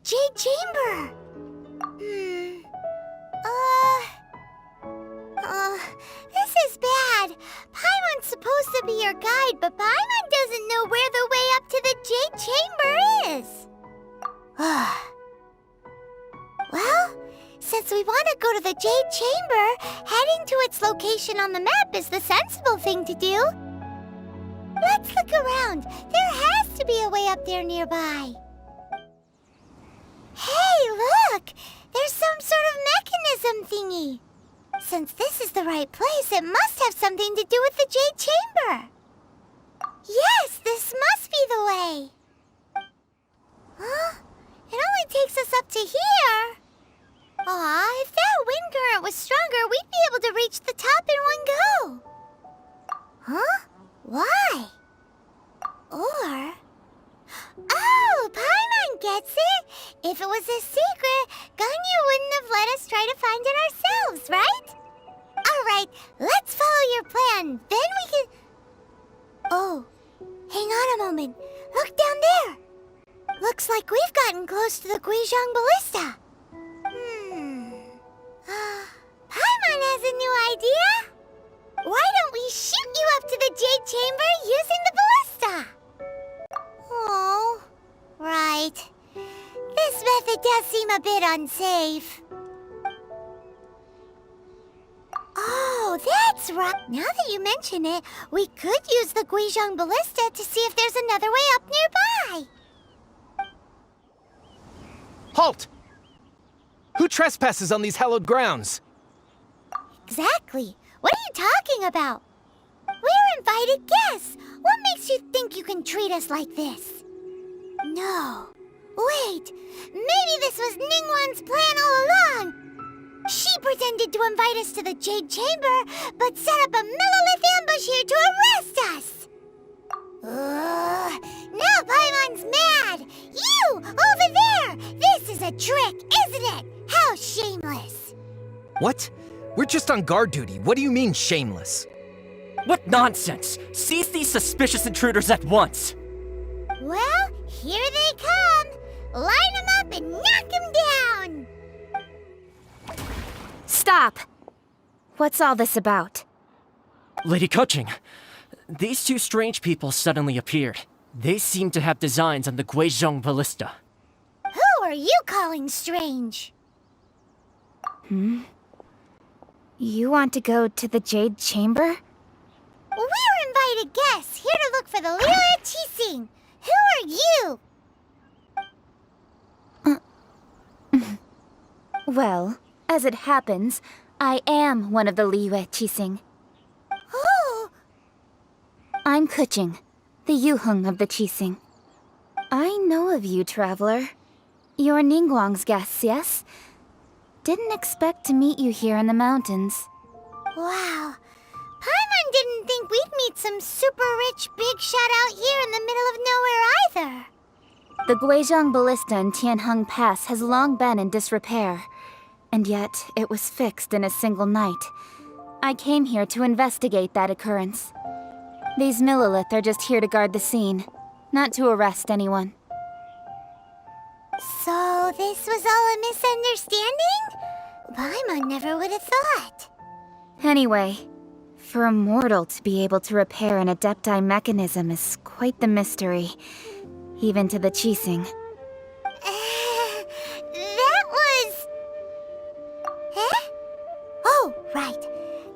Jade Chamber. This is bad. Paimon's supposed to be your guide, but Paimon doesn't know where the way up to the Jade Chamber is. Well, since we want to go to the Jade Chamber, heading to its location on the map is the sensible thing to do. Let's look around. There has to be a way up there nearby. Hey, look! There's some sort of mechanism thingy. Since this is the right place, it must have something to do with the Jade Chamber. Yes, this must be the way. Huh? It only takes us up to here. Aw, if that wind current was stronger, we'd be able to reach the top in one go. Huh? Why? Or... Oh, Paimon gets it! If it was a secret, Ganyu wouldn't have let us try to find it ourselves, right? Alright, let's follow your plan. Then we can... Oh, hang on a moment. Look down there. Looks like we've gotten close to the Guizhong Ballista. Paimon has a new idea. Why don't we shoot you up to the Jade Chamber using the ballista? Oh, right. This method does seem a bit unsafe. Oh, that's right. Now that you mention it, we could use the Guizhong Ballista to see if there's another way up nearby. Halt! Who trespasses on these hallowed grounds? Exactly. What are you talking about? We're invited guests. What makes you think you can treat us like this? No. Wait. Maybe this was Ningguang's plan all along. She pretended to invite us to the Jade Chamber, but set up a Millelith ambush here to arrest us. Now Paimon's mad. You, over there. This is a trick, isn't it? How shameless. What? We're just on guard duty. What do you mean, shameless? What nonsense! Seize these suspicious intruders at once! Well, here they come. Line them up and knock them down. Stop! What's all this about? Lady Keqing, these two strange people suddenly appeared. They seem to have designs on the Guizhong Ballista. Who are you calling strange? You want to go to the Jade Chamber? We're invited guests here to look for the Liyue Qixing. Who are you? Well, as it happens, I am one of the Liyue Qixing. Oh, I'm Keqing, the Yuheng of the Qixing. I know of you, traveler. You're Ningguang's guests, yes? Didn't expect to meet you here in the mountains. wow. Paimon didn't think we'd meet some super rich big shot out here in the middle of nowhere either. The Guizhong Ballista in Tianheng Pass has long been in disrepair, and yet it was fixed in a single night. I came here to investigate that occurrence. These Millelith are just here to guard the scene, not to arrest anyone. So this was all a misunderstanding? Paimon never would have thought. Anyway, for a mortal to be able to repair an Adepti mechanism is quite the mystery, even to the Qixing. That was... Huh? Oh, right.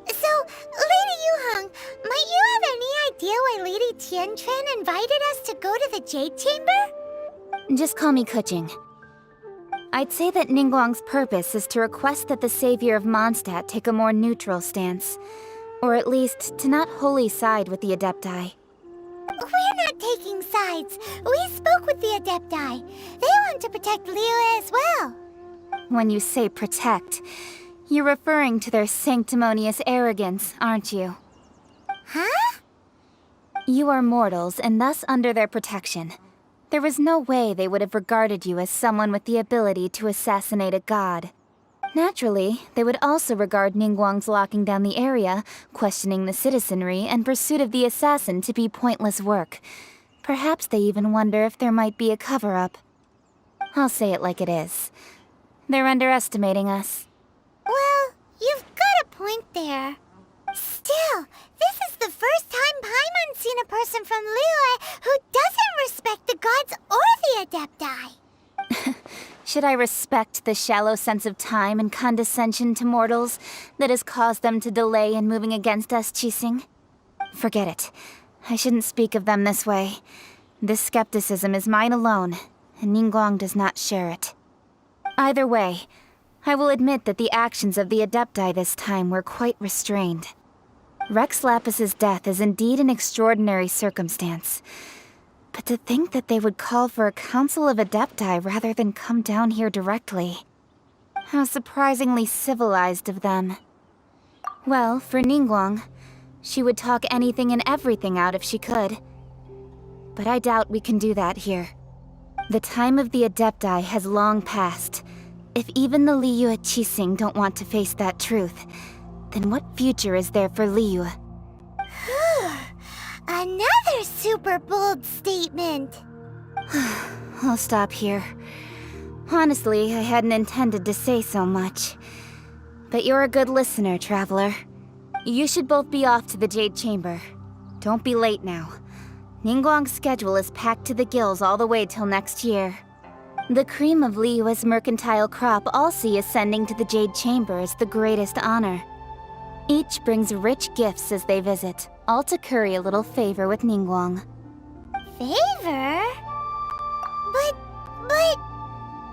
So, Lady Yuheng, might you have any idea why Lady Tianquan invited us to go to the Jade Chamber? Just call me Keqing. I'd say that Ningguang's purpose is to request that the savior of Mondstadt take a more neutral stance. Or at least, to not wholly side with the Adepti. We're not taking sides. We spoke with the Adepti. They want to protect Liyue as well. When you say protect, you're referring to their sanctimonious arrogance, aren't you? Huh? You are mortals, and thus under their protection. There was no way they would have regarded you as someone with the ability to assassinate a god. Naturally, they would also regard Ningguang's locking down the area, questioning the citizenry, and pursuit of the assassin to be pointless work. Perhaps they even wonder if there might be a cover-up. I'll say it like it is. They're underestimating us. Well, you've got a point there. Still, this is the first time Paimon's seen a person from Liyue who doesn't respect the gods or the Adepti. Should I respect the shallow sense of time and condescension to mortals that has caused them to delay in moving against us, Qixing? Forget it. I shouldn't speak of them this way. This skepticism is mine alone, and Ningguang does not share it. Either way, I will admit that the actions of the Adepti this time were quite restrained. Rex Lapis's death is indeed an extraordinary circumstance. But to think that they would call for a council of Adepti rather than come down here directly. How surprisingly civilized of them. Well, for Ningguang, she would talk anything and everything out if she could. But I doubt we can do that here. The time of the Adepti has long passed. If even the Liyue Qixing don't want to face that truth, then what future is there for Liyue? Another super bold statement. I'll stop here. Honestly, I hadn't intended to say so much. But you're a good listener, Traveler. You should both be off to the Jade Chamber. Don't be late now. Ningguang's schedule is packed to the gills all the way till next year. The cream of Liyue's mercantile crop all see ascending to the Jade Chamber as the greatest honor. Each brings rich gifts as they visit, all to curry a little favor with Ningguang. Favor? But...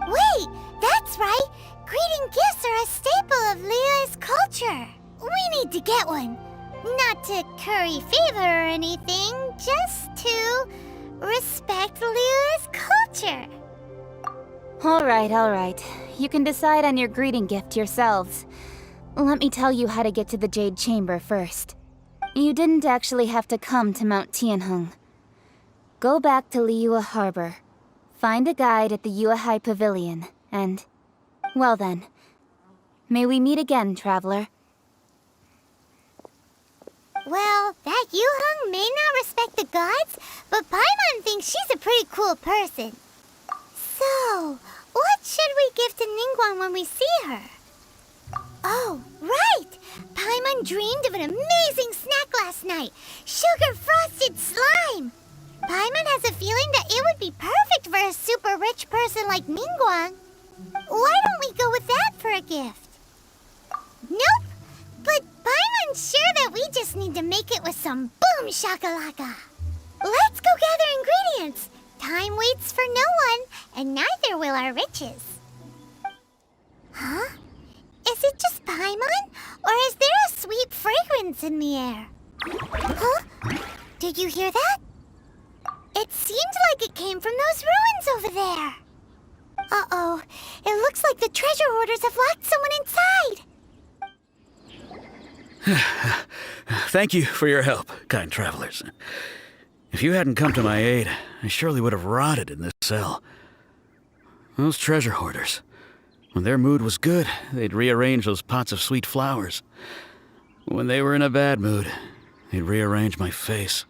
Wait, that's right! Greeting gifts are a staple of Liyue's culture! We need to get one. Not to curry favor or anything, just to respect Liyue's culture. Alright. You can decide on your greeting gift yourselves. Let me tell you how to get to the Jade Chamber first. You didn't actually have to come to Mount Tianheng. Go back to Liyue Harbor. Find a guide at the Yuehai Pavilion, and... well then. May we meet again, Traveler. Well, that Yuheng may not respect the gods, but Paimon thinks she's a pretty cool person. So, what should we give to Ningguang when we see her? Oh, right! Paimon dreamed of an amazing snack last night. Sugar-frosted slime! Paimon has a feeling that it would be perfect for a super rich person like Ningguang. Why don't we go with that for a gift? Nope! But Paimon's sure that we just need to make it with some boom shakalaka. Let's go gather ingredients. Time waits for no one, and neither will our riches. Huh? Is it just Paimon, or is there a sweet fragrance in the air? Huh? Did you hear that? It seemed like it came from those ruins over there. Uh-oh. It looks like the treasure hoarders have locked someone inside. Thank you for your help, kind travelers. If you hadn't come to my aid, I surely would have rotted in this cell. Those treasure hoarders. When their mood was good, they'd rearrange those pots of sweet flowers. When they were in a bad mood, they'd rearrange my face.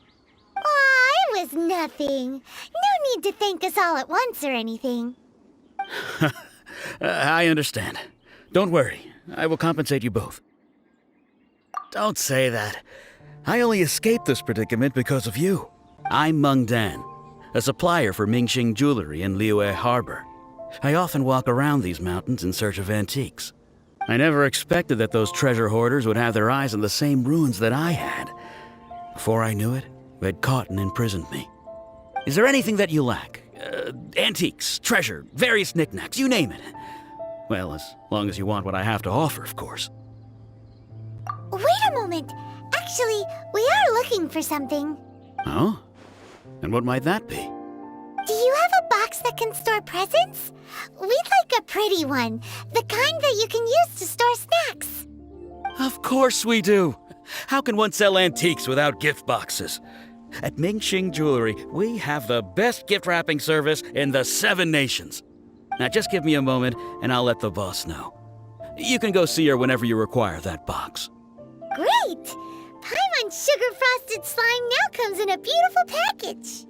Aw, it was nothing. No need to thank us all at once or anything. I understand. Don't worry. I will compensate you both. Don't say that. I only escaped this predicament because of you. I'm Meng Dan, a supplier for Mingxing Jewelry in Liyue Harbor. I often walk around these mountains in search of antiques. I never expected that those treasure hoarders would have their eyes on the same ruins that I had. Before I knew it, they'd caught and imprisoned me. Is there anything that you lack? Antiques, treasure, various knickknacks, you name it. Well, as long as you want what I have to offer, of course. Wait a moment. Actually, we are looking for something. Oh? And what might that be? Do you have a box that can store presents? We'd like a pretty one. The kind that you can use to store snacks. Of course we do. How can one sell antiques without gift boxes? At Mingxing Jewelry, we have the best gift wrapping service in the 7 nations. Now just give me a moment and I'll let the boss know. You can go see her whenever you require that box. Great! Paimon's sugar-frosted slime now comes in a beautiful package.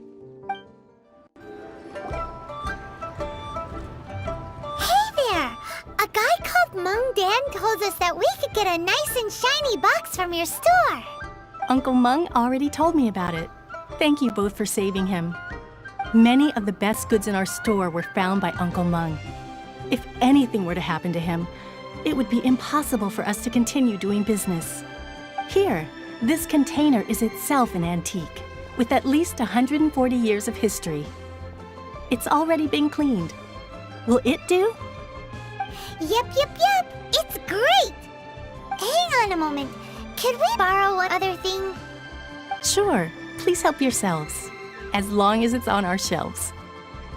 Mung Dan told us that we could get a nice and shiny box from your store. Uncle Mung already told me about it. Thank you both for saving him. Many of the best goods in our store were found by Uncle Mung. If anything were to happen to him, it would be impossible for us to continue doing business. Here, this container is itself an antique, with at least 140 years of history. It's already been cleaned. Will it do? Yep. It's great! Hang on a moment. Could we borrow one other thing? Sure, please help yourselves, as long as it's on our shelves.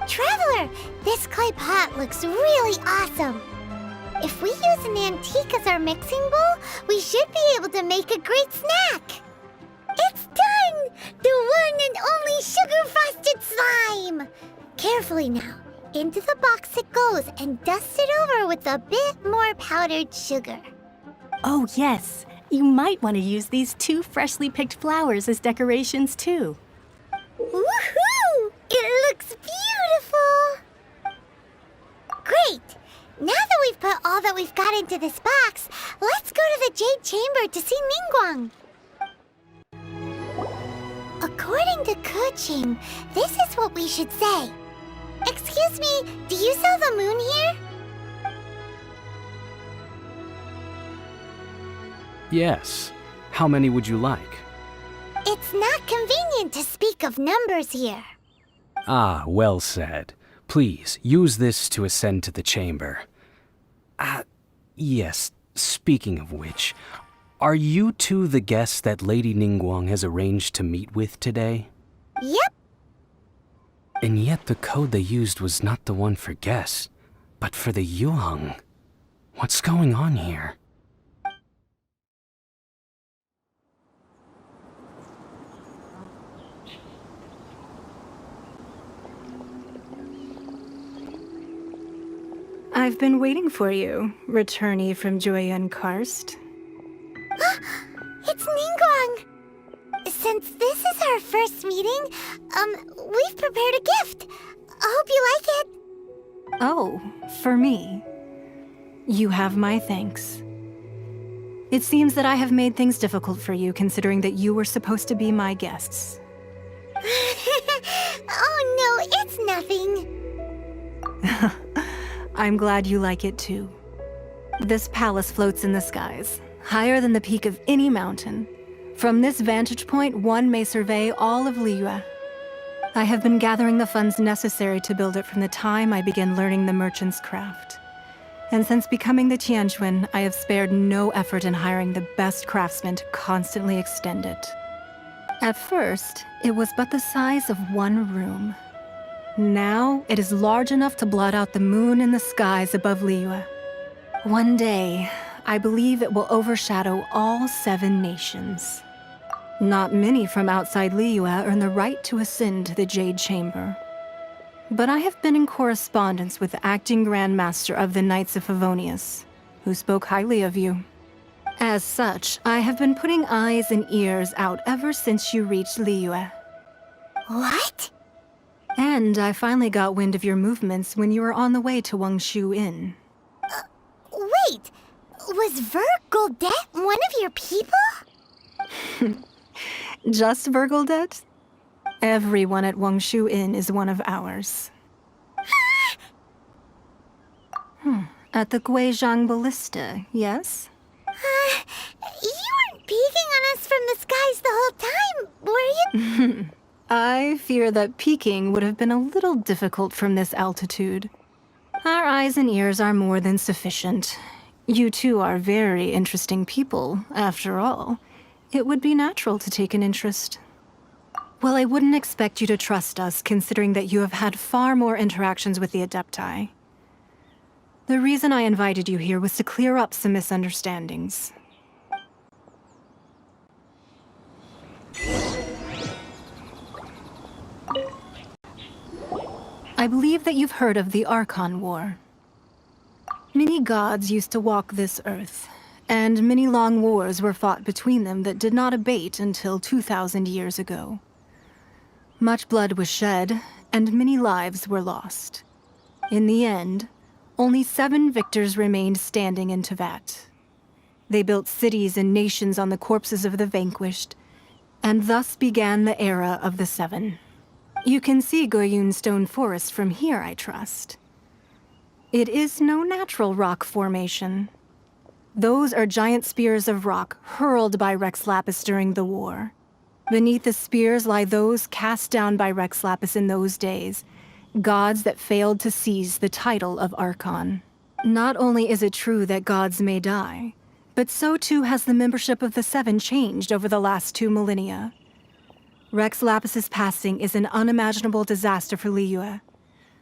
Traveler, this clay pot looks really awesome. If we use an antique as our mixing bowl, we should be able to make a great snack. It's done! The one and only sugar-frosted slime! Carefully now. Into the box it goes and dust it over with a bit more powdered sugar. Oh yes, you might want to use these 2 freshly picked flowers as decorations too. Woohoo! It looks beautiful! Great! Now that we've put all that we've got into this box, let's go to the Jade Chamber to see Ningguang. According to Keqing, this is what we should say. Excuse me, do you sell the moon here? Yes. How many would you like? It's not convenient to speak of numbers here. Ah, well said. Please, use this to ascend to the chamber. Yes, speaking of which, are you two the guests that Lady Ningguang has arranged to meet with today? Yep. And yet the code they used was not the one for guests, but for the Yuheng. What's going on here? I've been waiting for you, returnee from Jueyun Karst. It's Ningguang! Since this is our first meeting, we've prepared a gift. I hope you like it. Oh, for me. You have my thanks. It seems that I have made things difficult for you, considering that you were supposed to be my guests. Oh no, it's nothing. I'm glad you like it too. This palace floats in the skies, higher than the peak of any mountain. From this vantage point, one may survey all of Liyue. I have been gathering the funds necessary to build it from the time I began learning the merchant's craft. And since becoming the Tianquan, I have spared no effort in hiring the best craftsmen to constantly extend it. At first, it was but the size of one room. Now, it is large enough to blot out the moon in the skies above Liyue. One day, I believe it will overshadow all 7 nations. Not many from outside Liyue earn the right to ascend to the Jade Chamber. But I have been in correspondence with the acting Grand Master of the Knights of Favonius, who spoke highly of you. As such, I have been putting eyes and ears out ever since you reached Liyue. What? And I finally got wind of your movements when you were on the way to Wangshu Inn. Wait, was Ver Goldet one of your people? Just Vergoldet? Everyone at Wangshu Inn is one of ours. At the Guizhang Ballista, yes? You weren't peeking on us from the skies the whole time, were you? I fear that peeking would have been a little difficult from this altitude. Our eyes and ears are more than sufficient. You two are very interesting people, after all. It would be natural to take an interest. Well, I wouldn't expect you to trust us, considering that you have had far more interactions with the Adepti. The reason I invited you here was to clear up some misunderstandings. I believe that you've heard of the Archon War. Many gods used to walk this earth, and many long wars were fought between them that did not abate until 2,000 years ago. Much blood was shed, and many lives were lost. In the end, only 7 victors remained standing in Tevat. They built cities and nations on the corpses of the vanquished, and thus began the era of the 7. You can see Goyun Stone Forest from here, I trust. It is no natural rock formation. Those are giant spears of rock hurled by Rex Lapis during the war. Beneath the spears lie those cast down by Rex Lapis in those days, gods that failed to seize the title of Archon. Not only is it true that gods may die, but so too has the membership of the 7 changed over the last 2 millennia. Rex Lapis's passing is an unimaginable disaster for Liyue,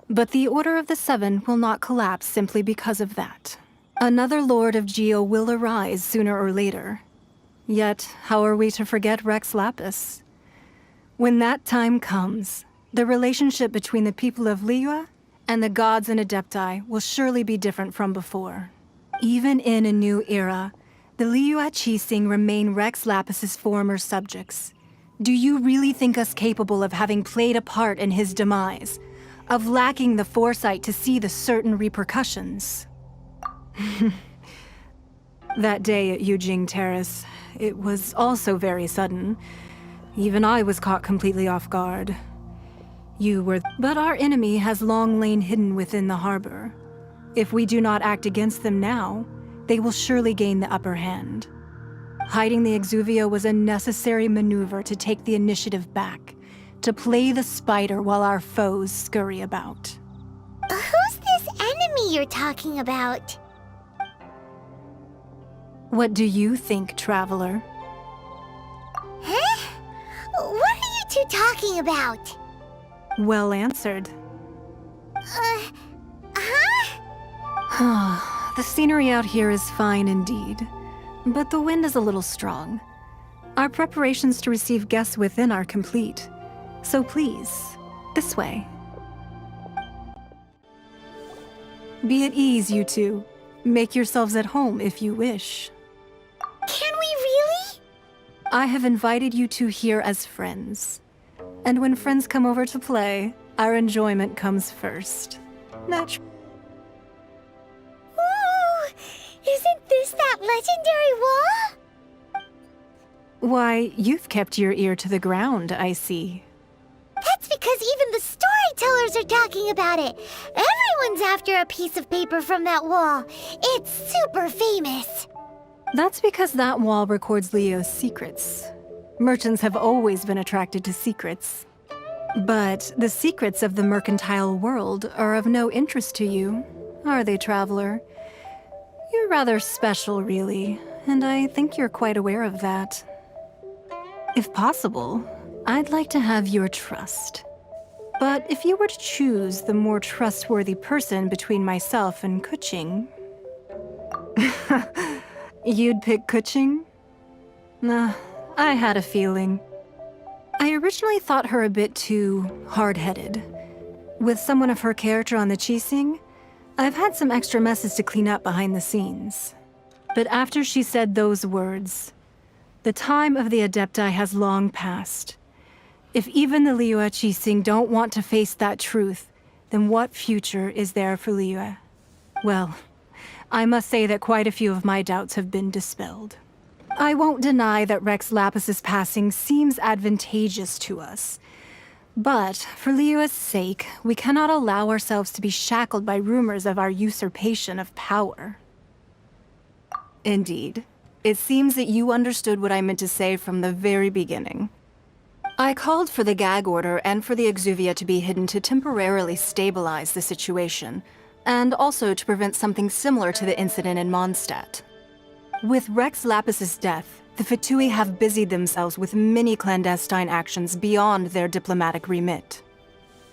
but the Order of the 7 will not collapse simply because of that. Another Lord of Geo will arise sooner or later. Yet, how are we to forget Rex Lapis? When that time comes, the relationship between the people of Liyue and the gods and Adepti will surely be different from before. Even in a new era, the Liyue Qixing remain Rex Lapis's former subjects. Do you really think us capable of having played a part in his demise? Of lacking the foresight to see the certain repercussions? That day at Yujing Terrace, it was also very sudden. Even I was caught completely off guard. But our enemy has long lain hidden within the harbor. If we do not act against them now, they will surely gain the upper hand. Hiding the Exuvia was a necessary maneuver to take the initiative back, to play the spider while our foes scurry about. Who's this enemy you're talking about? What do you think, traveler? Huh? What are you two talking about? Well answered. Huh? The scenery out here is fine indeed, but the wind is a little strong. Our preparations to receive guests within are complete, so please, this way. Be at ease, you two. Make yourselves at home if you wish. Can we really? I have invited you two here as friends. And when friends come over to play, our enjoyment comes first. Ooh, isn't this that legendary wall? Why, you've kept your ear to the ground, I see. That's because even the storytellers are talking about it. Everyone's after a piece of paper from that wall. It's super famous. That's because that wall records Leo's secrets. Merchants have always been attracted to secrets. But the secrets of the mercantile world are of no interest to you, are they, traveler? You're rather special, really, and I think you're quite aware of that. If possible, I'd like to have your trust. But if you were to choose the more trustworthy person between myself and Keqing... You'd pick Keqing? Nah, I had a feeling. I originally thought her a bit too hard-headed. With someone of her character on the Qixing, I've had some extra messes to clean up behind the scenes. But after she said those words, the time of the Adepti has long passed. If even the Liyue Qixing don't want to face that truth, then what future is there for Liyue? Well, I must say that quite a few of my doubts have been dispelled. I won't deny that Rex Lapis's passing seems advantageous to us. But for Liyue's sake, we cannot allow ourselves to be shackled by rumors of our usurpation of power. Indeed. It seems that you understood what I meant to say from the very beginning. I called for the gag order and for the Exuvia to be hidden to temporarily stabilize the situation, and also to prevent something similar to the incident in Mondstadt. With Rex Lapis's death, the Fatui have busied themselves with many clandestine actions beyond their diplomatic remit.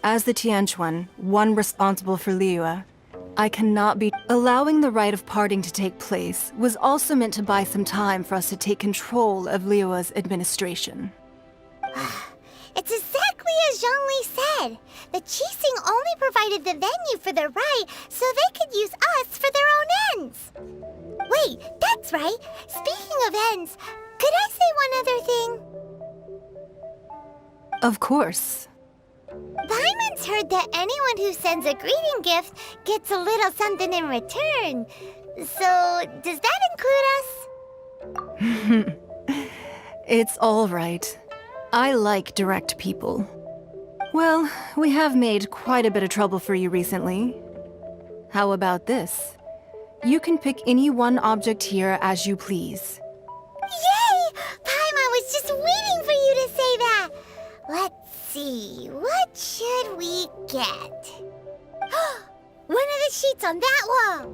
As the Tianquan, one responsible for Liyue, I cannot be... Allowing the rite of parting to take place was also meant to buy some time for us to take control of Liyue's administration. It's exactly as Zhongli said. The Qixing only provided the venue for the rite so they could use us for their own ends. Wait, that's right. Speaking of ends, could I say one other thing? Of course. Paimon's heard that anyone who sends a greeting gift gets a little something in return. So, does that include us? It's all right. I like direct people. Well, we have made quite a bit of trouble for you recently. How about this? You can pick any one object here as you please. Yay! Paimon was just waiting for you to say that. Let's see, what should we get? One of the sheets on that wall.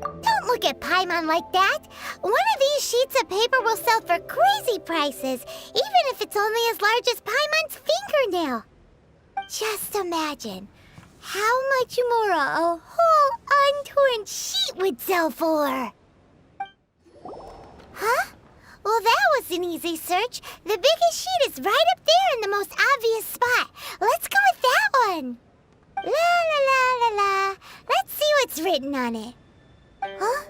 Don't look at Paimon like that. One of these sheets of paper will sell for crazy prices, even if it's only as large as Paimon's fingernail. Just imagine how much more a whole untorn sheet would sell for. Huh? Well, that was an easy search. The biggest sheet is right up there in the most obvious spot. Let's go with that one. La la la la la. Let's see what's written on it. Huh?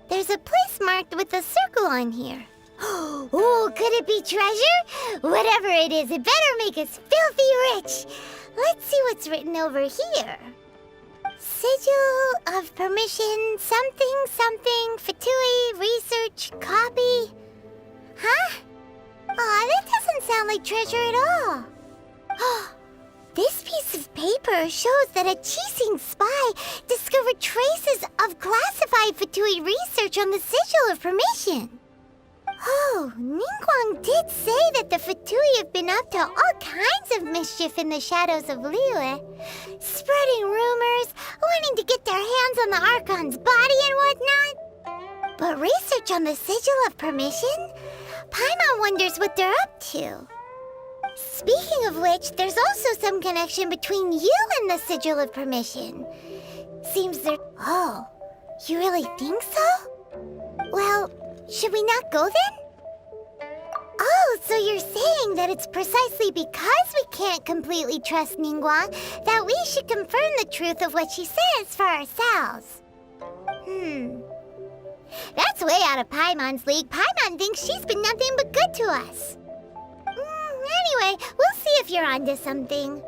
There's a place marked with a circle on here. Oh, could it be treasure? Whatever it is, it better make us filthy rich. Let's see what's written over here. Sigil of permission, something, something, Fatui, research, copy. Huh? Aw, that doesn't sound like treasure at all. This piece of paper shows that a Qixing spy discovered traces of classified Fatui research on the Sigil of Permission. Oh, Ningguang did say that the Fatui have been up to all kinds of mischief in the shadows of Liyue, spreading rumors, wanting to get their hands on the Archon's body and whatnot. But research on the Sigil of Permission? Paimon wonders what they're up to. Speaking of which, there's also some connection between you and the Sigil of Permission. Seems there... Oh, you really think so? Well, should we not go then? Oh, so you're saying that it's precisely because we can't completely trust Ningguang that we should confirm the truth of what she says for ourselves. That's way out of Paimon's league. Paimon thinks she's been nothing but good to us. Anyway, we'll see if you're onto something.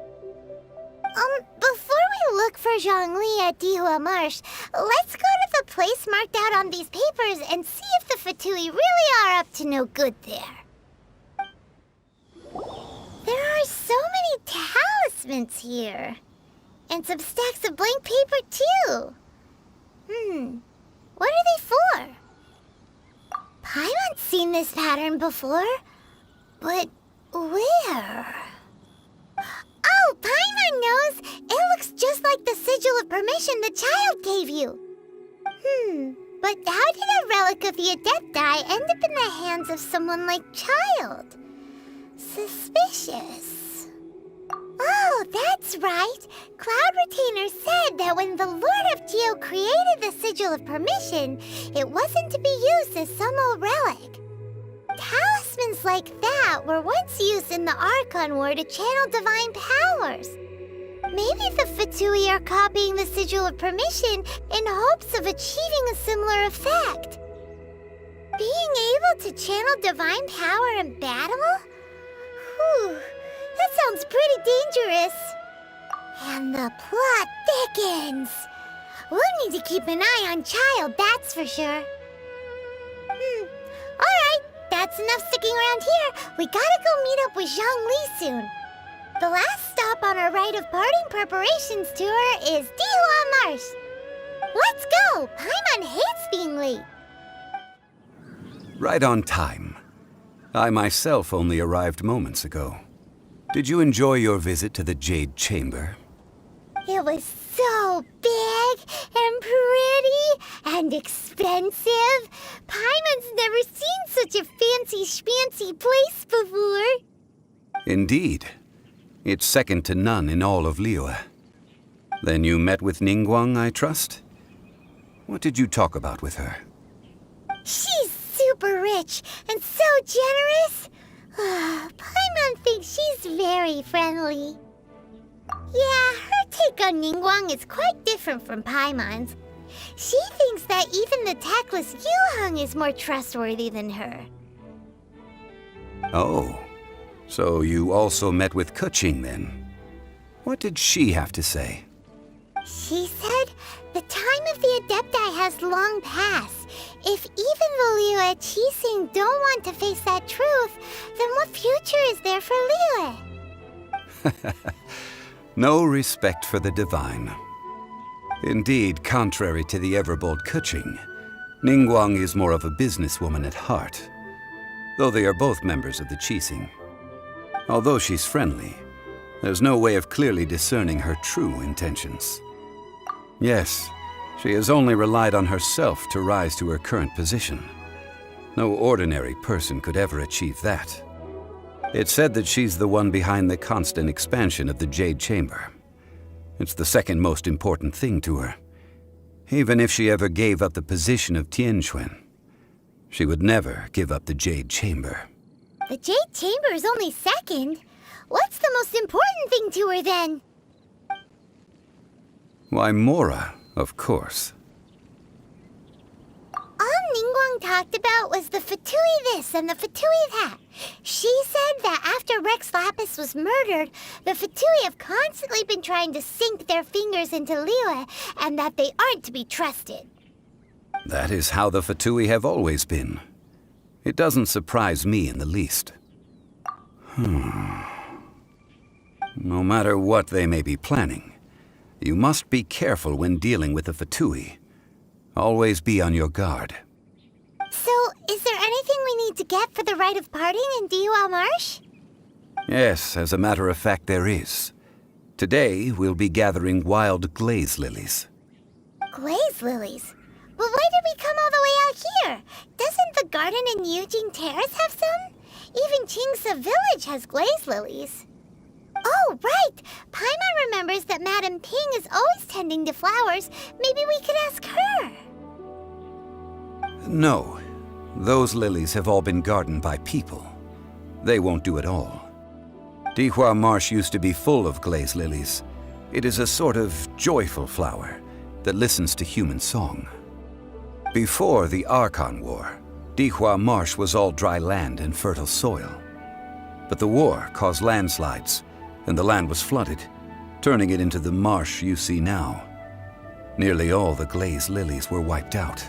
Before we look for Zhongli at Dihua Marsh, let's go to the place marked out on these papers and see if the Fatui really are up to no good there. There are so many talismans here. And some stacks of blank paper, too. What are they for? Paimon's seen this pattern before, but where? Oh, Paimon knows! It looks just like the Sigil of Permission the child gave you. But how did a relic of the Adepti end up in the hands of someone like Child? Suspicious. Oh, that's right. Cloud Retainer said that when the Lord of Geo created the Sigil of Permission, it wasn't to be used as some old relic. Talismans like that were once used in the Archon War to channel divine powers. Maybe the Fatui are copying the Sigil of Permission in hopes of achieving a similar effect. Being able to channel divine power in battle? Whew, that sounds pretty dangerous. And the plot thickens. We'll need to keep an eye on Child, that's for sure. Alright, that's enough sticking around here. We gotta go meet up with Zhongli soon. The last stop on our rite of parting preparations tour is Dihua Marsh. Let's go! Paimon hates being late. Right on time. I myself only arrived moments ago. Did you enjoy your visit to the Jade Chamber? It was so big and pretty and expensive. Paimon's never seen such a fancy schmancy place before. Indeed. It's second to none in all of Liyue. Then you met with Ningguang, I trust? What did you talk about with her? She's super rich and so generous. Paimon thinks she's very friendly. Yeah, her take on Ningguang is quite different from Paimon's. She thinks that even the tactless Yuheng is more trustworthy than her. Oh, so you also met with Keqing then? What did she have to say? She said, the time of the Adepti has long passed. If even the Liyue Qixing don't want to face that truth, then what future is there for Liyue? No respect for the divine. Indeed, contrary to the ever-bold Keqing, Ningguang is more of a businesswoman at heart, though they are both members of the Qixing. Although she's friendly, there's no way of clearly discerning her true intentions. Yes, she has only relied on herself to rise to her current position. No ordinary person could ever achieve that. It's said that she's the one behind the constant expansion of the Jade Chamber. It's the second most important thing to her. Even if she ever gave up the position of Tianquan, she would never give up the Jade Chamber. The Jade Chamber is only second. What's the most important thing to her then? Why, Mora, of course. All Ningguang talked about was the Fatui this and the Fatui that. She said that after Rex Lapis was murdered, the Fatui have constantly been trying to sink their fingers into Liyue, and that they aren't to be trusted. That is how the Fatui have always been. It doesn't surprise me in the least. No matter what they may be planning, you must be careful when dealing with the Fatui. Always be on your guard. So, is there anything we need to get for the rite of parting in Dihua Marsh? Yes, as a matter of fact, there is. Today, we'll be gathering wild glaze lilies. Glaze lilies? But why did we come all the way out here? Doesn't the garden in Yujing Terrace have some? Even Qingse Village has glaze lilies. Oh, right! Paimon remembers that Madame Ping is always tending to flowers. Maybe we could ask her. No, those lilies have all been gardened by people. They won't do it all. Dihua Marsh used to be full of glaze lilies. It is a sort of joyful flower that listens to human song. Before the Archon War, Dihua Marsh was all dry land and fertile soil. But the war caused landslides, and the land was flooded, turning it into the marsh you see now. Nearly all the glaze lilies were wiped out.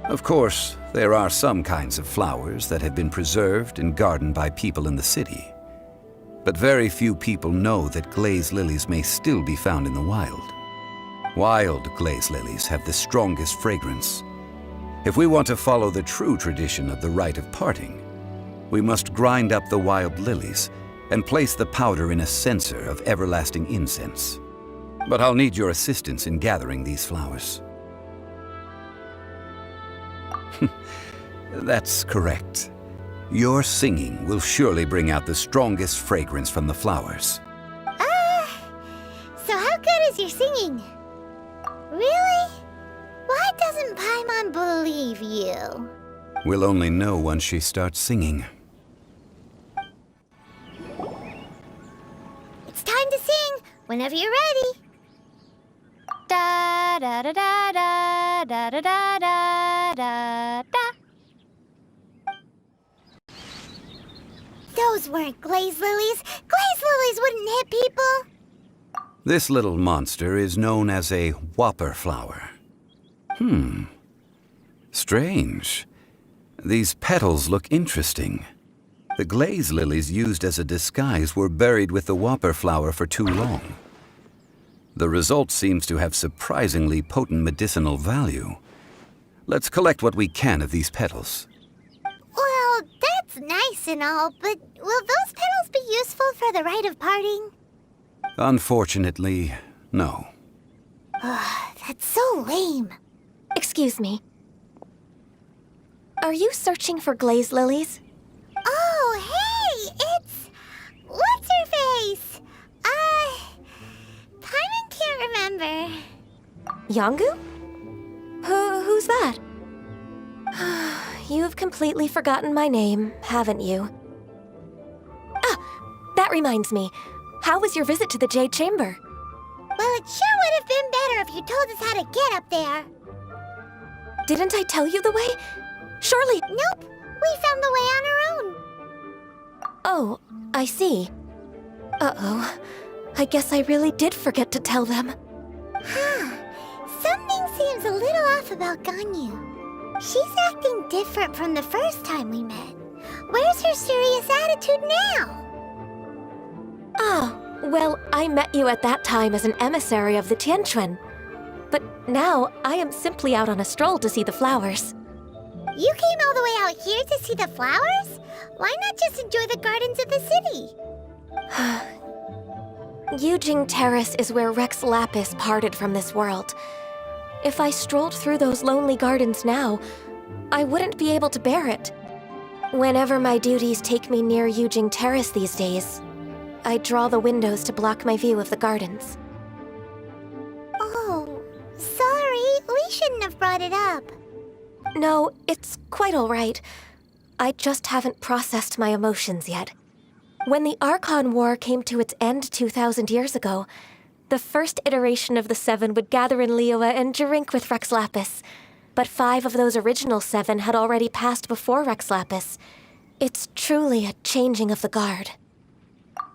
Of course, there are some kinds of flowers that have been preserved and gardened by people in the city. But very few people know that glaze lilies may still be found in the wild. Wild glaze lilies have the strongest fragrance. If we want to follow the true tradition of the rite of parting, we must grind up the wild lilies and place the powder in a censer of everlasting incense. But I'll need your assistance in gathering these flowers. That's correct. Your singing will surely bring out the strongest fragrance from the flowers. So how good is your singing? Really? Why doesn't Paimon believe you? We'll only know once she starts singing. It's time to sing, whenever you're ready. Da da da da da da da da da da da. Those weren't glaze lilies. Glaze lilies wouldn't hit people. This little monster is known as a whopper flower. Strange. These petals look interesting. The glaze lilies used as a disguise were buried with the whopper flower for too long. The result seems to have surprisingly potent medicinal value. Let's collect what we can of these petals. Well, that's nice and all, but will those petals be useful for the rite of parting? Unfortunately, no. That's so lame. Excuse me. Are you searching for glaze lilies? Oh, hey, it's... What's-her-face? Paimon can't remember. Yongu? Who's that? You've completely forgotten my name, haven't you? Ah, that reminds me. How was your visit to the Jade Chamber? Well, it sure would have been better if you told us how to get up there. Didn't I tell you the way? Surely... Nope, we found the way on our own. Oh, I see. Uh-oh. I guess I really did forget to tell them. Something seems a little off about Ganyu. She's acting different from the first time we met. Where's her serious attitude now? Oh, well, I met you at that time as an emissary of the Tianquan. But now, I am simply out on a stroll to see the flowers. You came all the way out here to see the flowers? Why not just enjoy the gardens of the city? Yujing Terrace is where Rex Lapis parted from this world. If I strolled through those lonely gardens now, I wouldn't be able to bear it. Whenever my duties take me near Yujing Terrace these days, I draw the windows to block my view of the gardens. Oh, sorry. We shouldn't have brought it up. No, it's quite all right. I just haven't processed my emotions yet. When the Archon War came to its end 2,000 years ago, the first iteration of the Seven would gather in Liyue and drink with Rex Lapis. But 5 of those original 7 had already passed before Rex Lapis. It's truly a changing of the guard.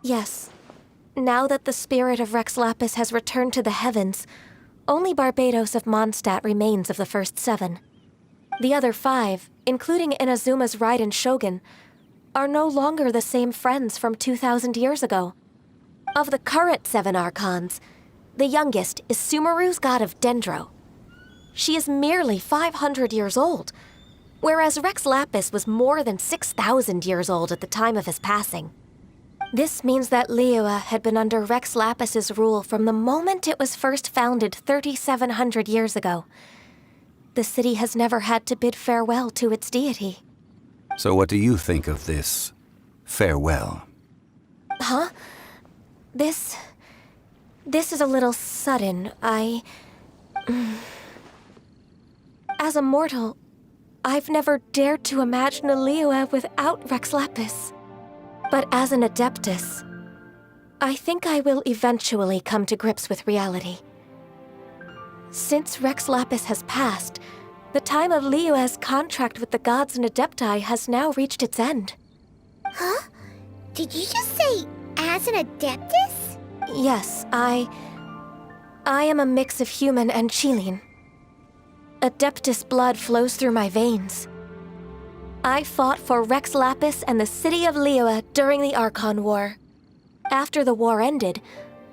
Yes, now that the spirit of Rex Lapis has returned to the heavens, only Barbados of Mondstadt remains of the first 7. The other 5, including Inazuma's Raiden Shogun, are no longer the same friends from 2,000 years ago. Of the current 7 Archons, the youngest is Sumeru's god of Dendro. She is merely 500 years old, whereas Rex Lapis was more than 6,000 years old at the time of his passing. This means that Liyue had been under Rex Lapis's rule from the moment it was first founded 3,700 years ago. The city has never had to bid farewell to its deity. So what do you think of this farewell? Huh? This is a little sudden. As a mortal, I've never dared to imagine a Liyue without Rex Lapis. But as an Adeptus, I think I will eventually come to grips with reality. Since Rex Lapis has passed, the time of Liyue's contract with the gods and Adepti has now reached its end. Huh? Did you just say, as an Adeptus? Yes, I am a mix of human and Qilin. Adeptus blood flows through my veins. I fought for Rex Lapis and the city of Liyue during the Archon War. After the war ended,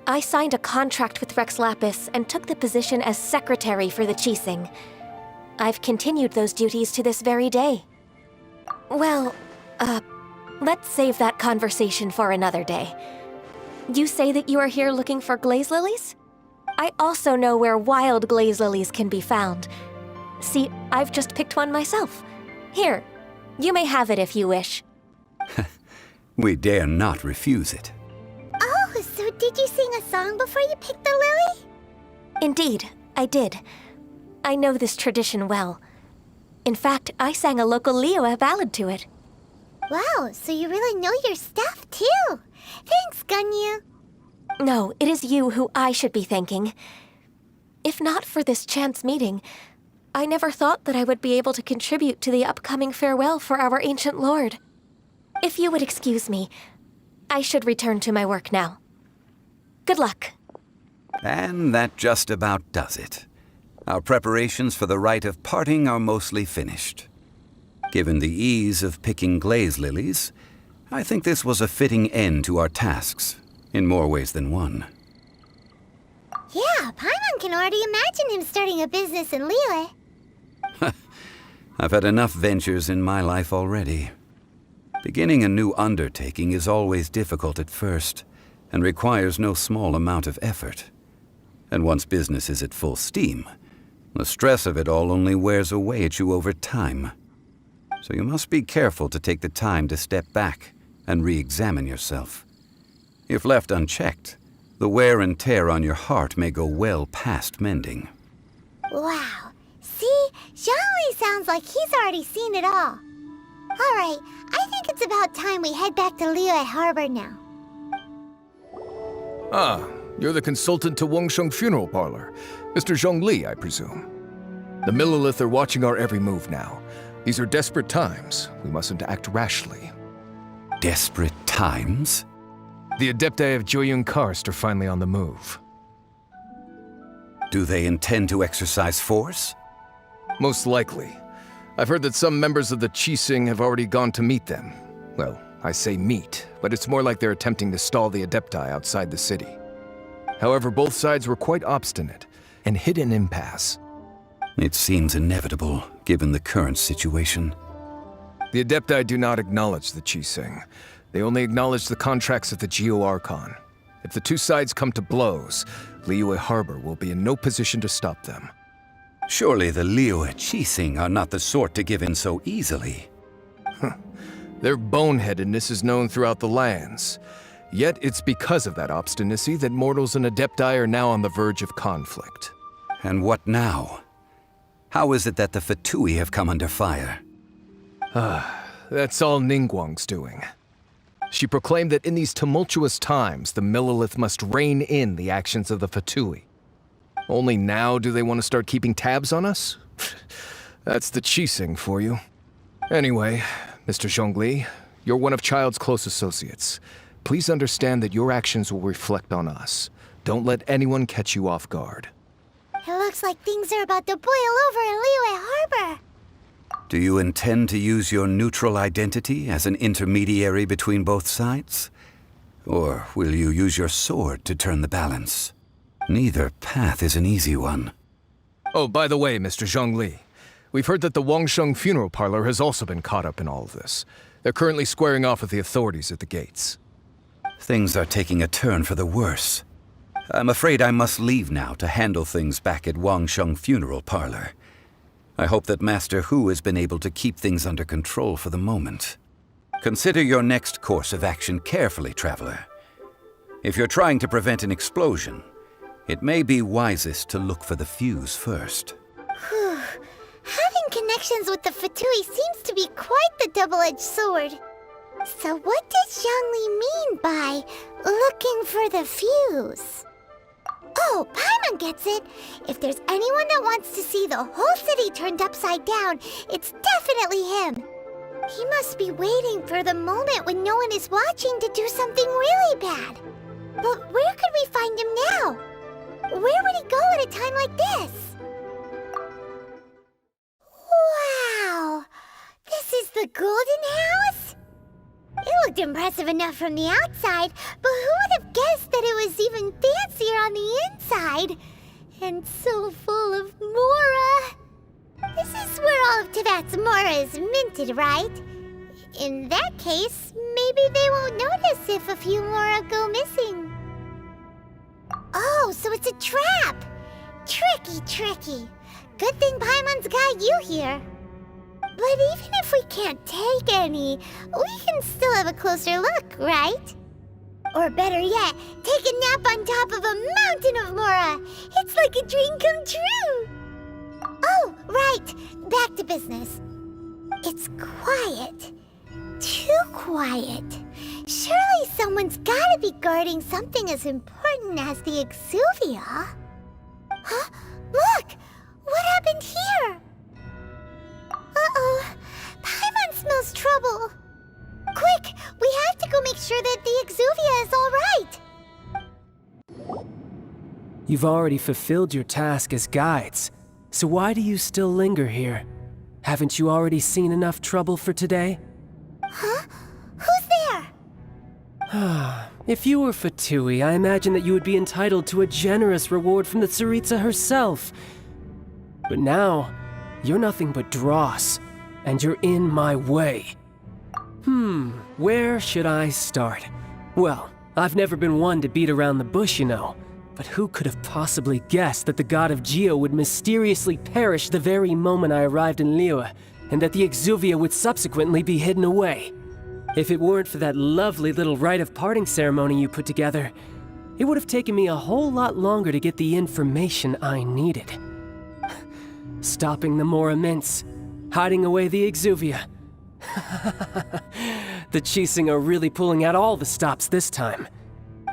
I signed a contract with Rex Lapis and took the position as secretary for the Qixing. I've continued those duties to this very day. Well, let's save that conversation for another day. You say that you are here looking for glaze lilies? I also know where wild glaze lilies can be found. See, I've just picked one myself. Here, you may have it if you wish. We dare not refuse it. Oh, so did you sing a song before you picked the lily? Indeed, I did. I know this tradition well. In fact, I sang a local Liyue ballad to it. Wow, so you really know your stuff, too. Thanks, Ganyu. No, it is you who I should be thanking. If not for this chance meeting, I never thought that I would be able to contribute to the upcoming farewell for our ancient lord. If you would excuse me, I should return to my work now. Good luck. And that just about does it. Our preparations for the rite of parting are mostly finished. Given the ease of picking glaze lilies, I think this was a fitting end to our tasks, in more ways than one. Yeah, Paimon can already imagine him starting a business in Liyue. I've had enough ventures in my life already. Beginning a new undertaking is always difficult at first, and requires no small amount of effort. And once business is at full steam, the stress of it all only wears away at you over time. So you must be careful to take the time to step back and re-examine yourself. If left unchecked, the wear and tear on your heart may go well past mending. Wow. See? Zhongli sounds like he's already seen it all. Alright, I think it's about time we head back to Liyue Harbor now. Ah, you're the consultant to Wengsheng Funeral Parlor. Mr. Zhongli, I presume. The Millelith are watching our every move now. These are desperate times. We mustn't act rashly. Desperate times? The Adepti of Joyun Karst are finally on the move. Do they intend to exercise force? Most likely. I've heard that some members of the Qixing have already gone to meet them. Well, I say meet, but it's more like they're attempting to stall the Adepti outside the city. However, both sides were quite obstinate and hit an impasse. It seems inevitable, given the current situation. The Adepti do not acknowledge the Qixing. They only acknowledge the contracts of the Geo Archon. If the two sides come to blows, Liyue Harbor will be in no position to stop them. Surely the Liyue Qixing are not the sort to give in so easily. Their boneheadedness is known throughout the lands. Yet it's because of that obstinacy that mortals and Adepti are now on the verge of conflict. And what now? How is it that the Fatui have come under fire? That's all Ningguang's doing. She proclaimed that in these tumultuous times, the Millelith must rein in the actions of the Fatui. Only now do they want to start keeping tabs on us? That's the Qixing for you. Anyway, Mr. Zhongli, you're one of Child's close associates. Please understand that your actions will reflect on us. Don't let anyone catch you off guard. It looks like things are about to boil over in Liyue Harbor. Do you intend to use your neutral identity as an intermediary between both sides? Or will you use your sword to turn the balance? Neither path is an easy one. Oh, by the way, Mr. Zhongli, we've heard that the Wangsheng Funeral Parlor has also been caught up in all of this. They're currently squaring off with the authorities at the gates. Things are taking a turn for the worse. I'm afraid I must leave now to handle things back at Wangsheng Funeral Parlor. I hope that Master Hu has been able to keep things under control for the moment. Consider your next course of action carefully, Traveler. If you're trying to prevent an explosion, it may be wisest to look for the fuse first. Having connections with the Fatui seems to be quite the double-edged sword. So what does Zhongli mean by looking for the fuse? Oh, Paimon gets it. If there's anyone that wants to see the whole city turned upside down, it's definitely him. He must be waiting for the moment when no one is watching to do something really bad. But where could we find him now? Where would he go at a time like this? Wow! This is the Golden House? It looked impressive enough from the outside, but who would have guessed that it was even fancier on the inside? And so full of Mora. This is where all of Teyvat's Mora is minted, right? In that case, maybe they won't notice if a few Mora go missing. Oh, so it's a trap! Tricky, tricky. Good thing Paimon's got you here. But even if we can't take any, we can still have a closer look, right? Or better yet, take a nap on top of a mountain of Mora. It's like a dream come true. Oh, right. Back to business. It's quiet. Too quiet. Surely someone's gotta be guarding something as important as the Exuvia. Huh? Look! What happened here? Uh-oh. Paimon smells trouble. Quick! We have to go make sure that the Exuvia is all right. You've already fulfilled your task as guides, so why do you still linger here? Haven't you already seen enough trouble for today? Huh? Who's there? If you were Fatui, I imagine that you would be entitled to a generous reward from the Tsaritsa herself. But now, you're nothing but dross, and you're in my way. Where should I start? Well, I've never been one to beat around the bush, you know. But who could have possibly guessed that the god of Geo would mysteriously perish the very moment I arrived in Liyue, and that the Exuvia would subsequently be hidden away? If it weren't for that lovely little rite of parting ceremony you put together, it would have taken me a whole lot longer to get the information I needed. Stopping the Mora mints, hiding away the Exuvia. The Qixing are really pulling out all the stops this time.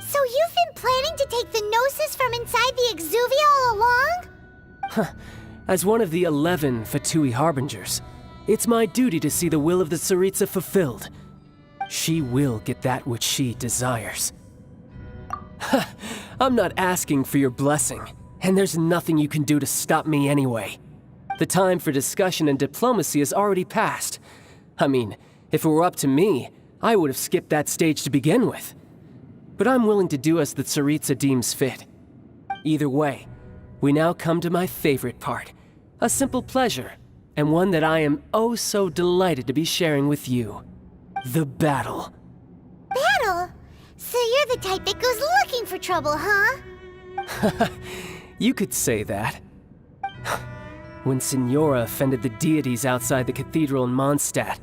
So you've been planning to take the Gnosis from inside the Exuvia all along? As one of the 11 Fatui Harbingers, it's my duty to see the will of the Tsaritsa fulfilled. She will get that which she desires. I'm not asking for your blessing, and there's nothing you can do to stop me anyway. The time for discussion and diplomacy has already passed. I mean, if it were up to me, I would have skipped that stage to begin with. But I'm willing to do as the Tsaritsa deems fit. Either way, we now come to my favorite part. A simple pleasure, and one that I am oh so delighted to be sharing with you. The battle. Battle? So you're the type that goes looking for trouble, huh? You could say that. When Signora offended the deities outside the cathedral in Mondstadt,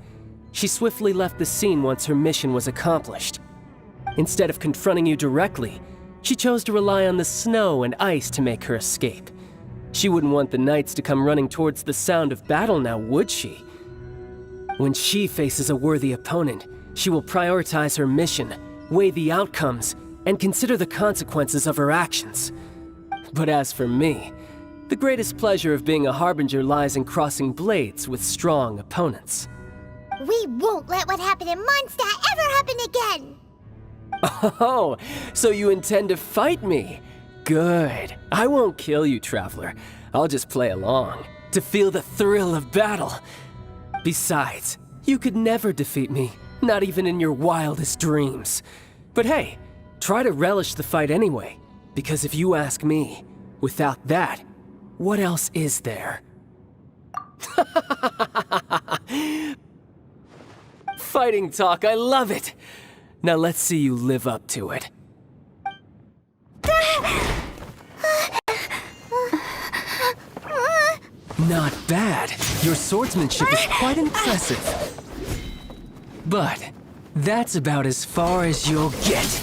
she swiftly left the scene once her mission was accomplished. Instead of confronting you directly, she chose to rely on the snow and ice to make her escape. She wouldn't want the knights to come running towards the sound of battle now, would she? When she faces a worthy opponent, she will prioritize her mission, weigh the outcomes, and consider the consequences of her actions. But as for me, the greatest pleasure of being a harbinger lies in crossing blades with strong opponents. We won't let what happened in Mondstadt ever happen again! Oh, so you intend to fight me? Good. I won't kill you, Traveler. I'll just play along, to feel the thrill of battle. Besides, you could never defeat me, not even in your wildest dreams. But hey, try to relish the fight anyway, because if you ask me, without that, what else is there? Fighting talk, I love it! Now let's see you live up to it. Not bad. Your swordsmanship is quite impressive. But that's about as far as you'll get.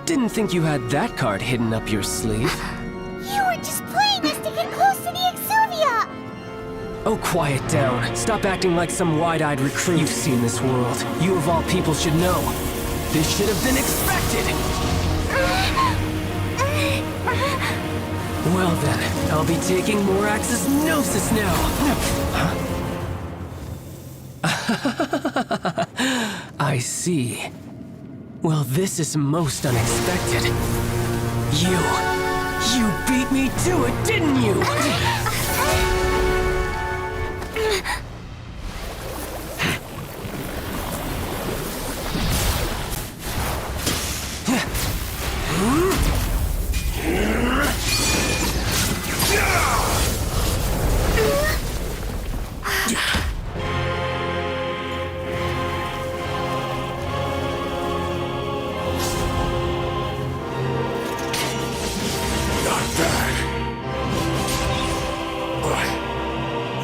Didn't think you had that card hidden up your sleeve. You were just playing us to get close to the Exuvia! Oh, quiet down. Stop acting like some wide-eyed recruit. You've seen this world. You of all people should know. This should have been expected! Well then, I'll be taking Morax's Gnosis now! I see. Well, this is most unexpected. You beat me to it, didn't you?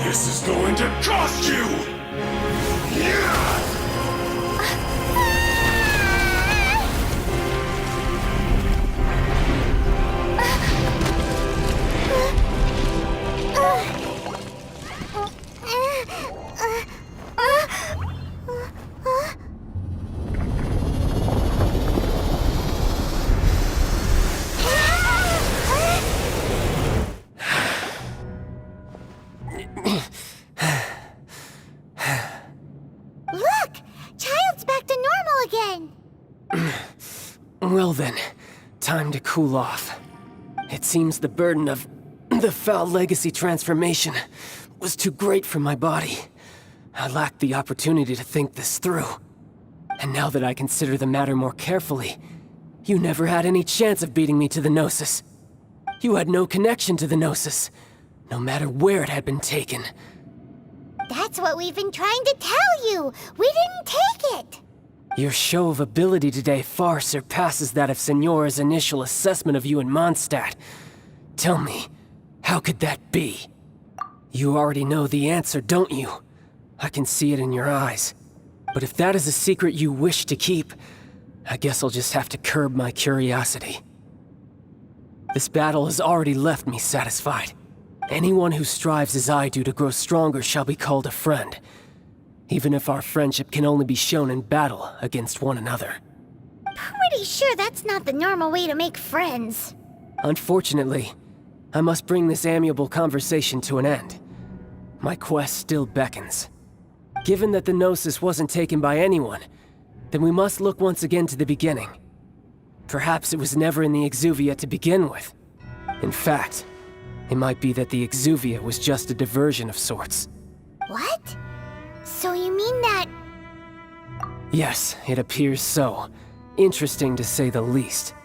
This is going to cost you! Look! Child's back to normal again! Well then, time to cool off. It seems the burden of the foul legacy transformation was too great for my body. I lacked the opportunity to think this through. And now that I consider the matter more carefully, you never had any chance of beating me to the Gnosis. You had no connection to the Gnosis, no matter where it had been taken. That's what we've been trying to tell you! We didn't take it! Your show of ability today far surpasses that of Signora's initial assessment of you in Mondstadt. Tell me, how could that be? You already know the answer, don't you? I can see it in your eyes. But if that is a secret you wish to keep, I guess I'll just have to curb my curiosity. This battle has already left me satisfied. Anyone who strives as I do to grow stronger shall be called a friend, even if our friendship can only be shown in battle against one another. pretty sure that's not the normal way to make friends. Unfortunately, I must bring this amiable conversation to an end. My quest still beckons. Given that the Gnosis wasn't taken by anyone, then we must look once again to the beginning. Perhaps it was never in the Exuvia to begin with. In fact, it might be that the Exuvia was just a diversion of sorts. What? So you mean that... Yes, it appears so. Interesting to say the least.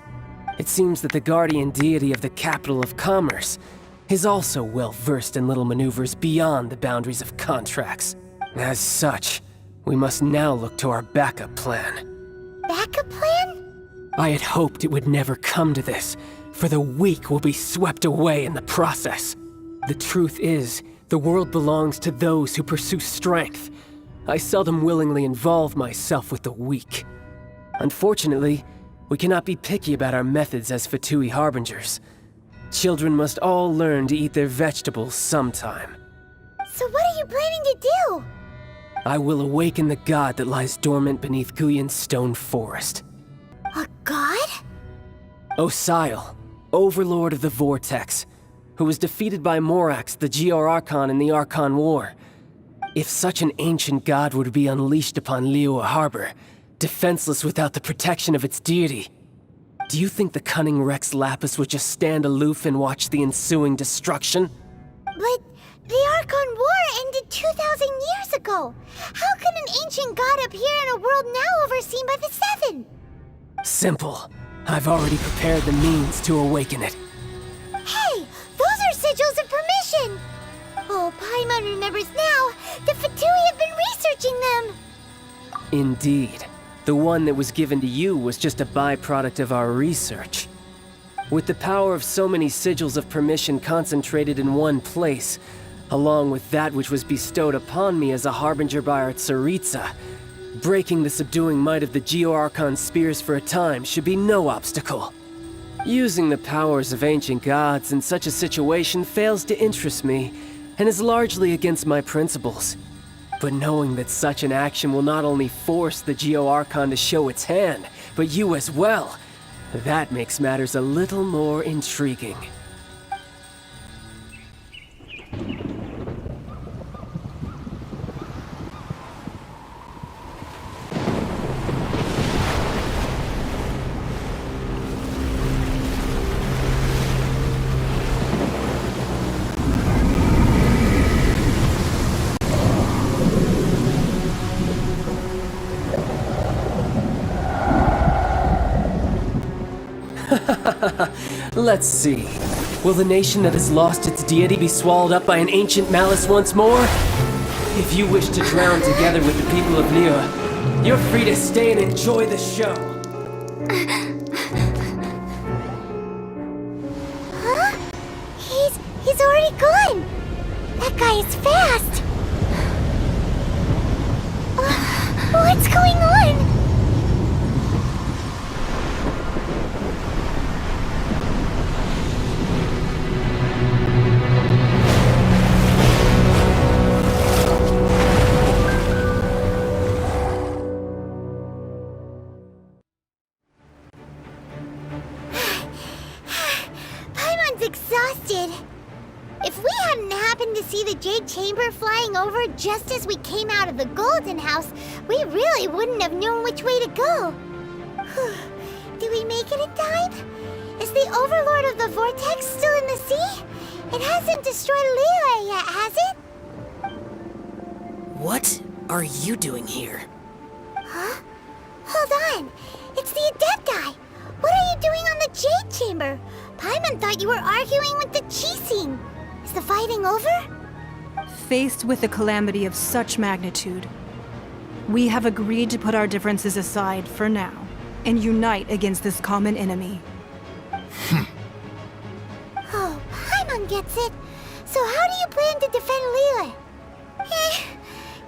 It seems that the guardian deity of the capital of commerce is also well versed in little maneuvers beyond the boundaries of contracts. As such, we must now look to our backup plan. Backup plan? I had hoped it would never come to this, for the weak will be swept away in the process. The truth is, the world belongs to those who pursue strength. I seldom willingly involve myself with the weak. Unfortunately, we cannot be picky about our methods as Fatui Harbingers. Children must all learn to eat their vegetables sometime. So what are you planning to do? I will awaken the god that lies dormant beneath Guyon's stone forest. A god? Osial, overlord of the Vortex, who was defeated by Morax, the Geor Archon in the Archon War. If such an ancient god were to be unleashed upon Liyue Harbor, defenseless without the protection of its deity, do you think the cunning Rex Lapis would just stand aloof and watch the ensuing destruction? But the Archon War ended 2,000 years ago. How can an ancient god appear in a world now overseen by the Seven? Simple. I've already prepared the means to awaken it. Hey, those are sigils of permission! Oh, Paimon remembers now. The Fatui have been researching them. Indeed. The one that was given to you was just a byproduct of our research. With the power of so many sigils of permission concentrated in one place, along with that which was bestowed upon me as a harbinger by our Tsaritsa, breaking the subduing might of the Geor Archon spears for a time should be no obstacle. Using the powers of ancient gods in such a situation fails to interest me, and is largely against my principles. But knowing that such an action will not only force the Geor Archon to show its hand, but you as well, that makes matters a little more intriguing. Let's see. Will the nation that has lost its deity be swallowed up by an ancient malice once more? If you wish to drown together with the people of Liyue, you're free to stay and enjoy the show. Huh? He's already gone. That guy is fast. What's going on? Exhausted. If we hadn't happened to see the Jade Chamber flying over just as we came out of the Golden House, we really wouldn't have known which way to go. Did we make it in time? Is the Overlord of the Vortex still in the sea? It hasn't destroyed Liyue yet, has it? What are you doing here? Huh? Hold on. It's the Adepti. What are you doing on the Jade Chamber? Paimon thought you were arguing with the Qixing. Is the fighting over? Faced with a calamity of such magnitude, we have agreed to put our differences aside for now and unite against this common enemy. Oh, Paimon gets it. So how do you plan to defend Liyue?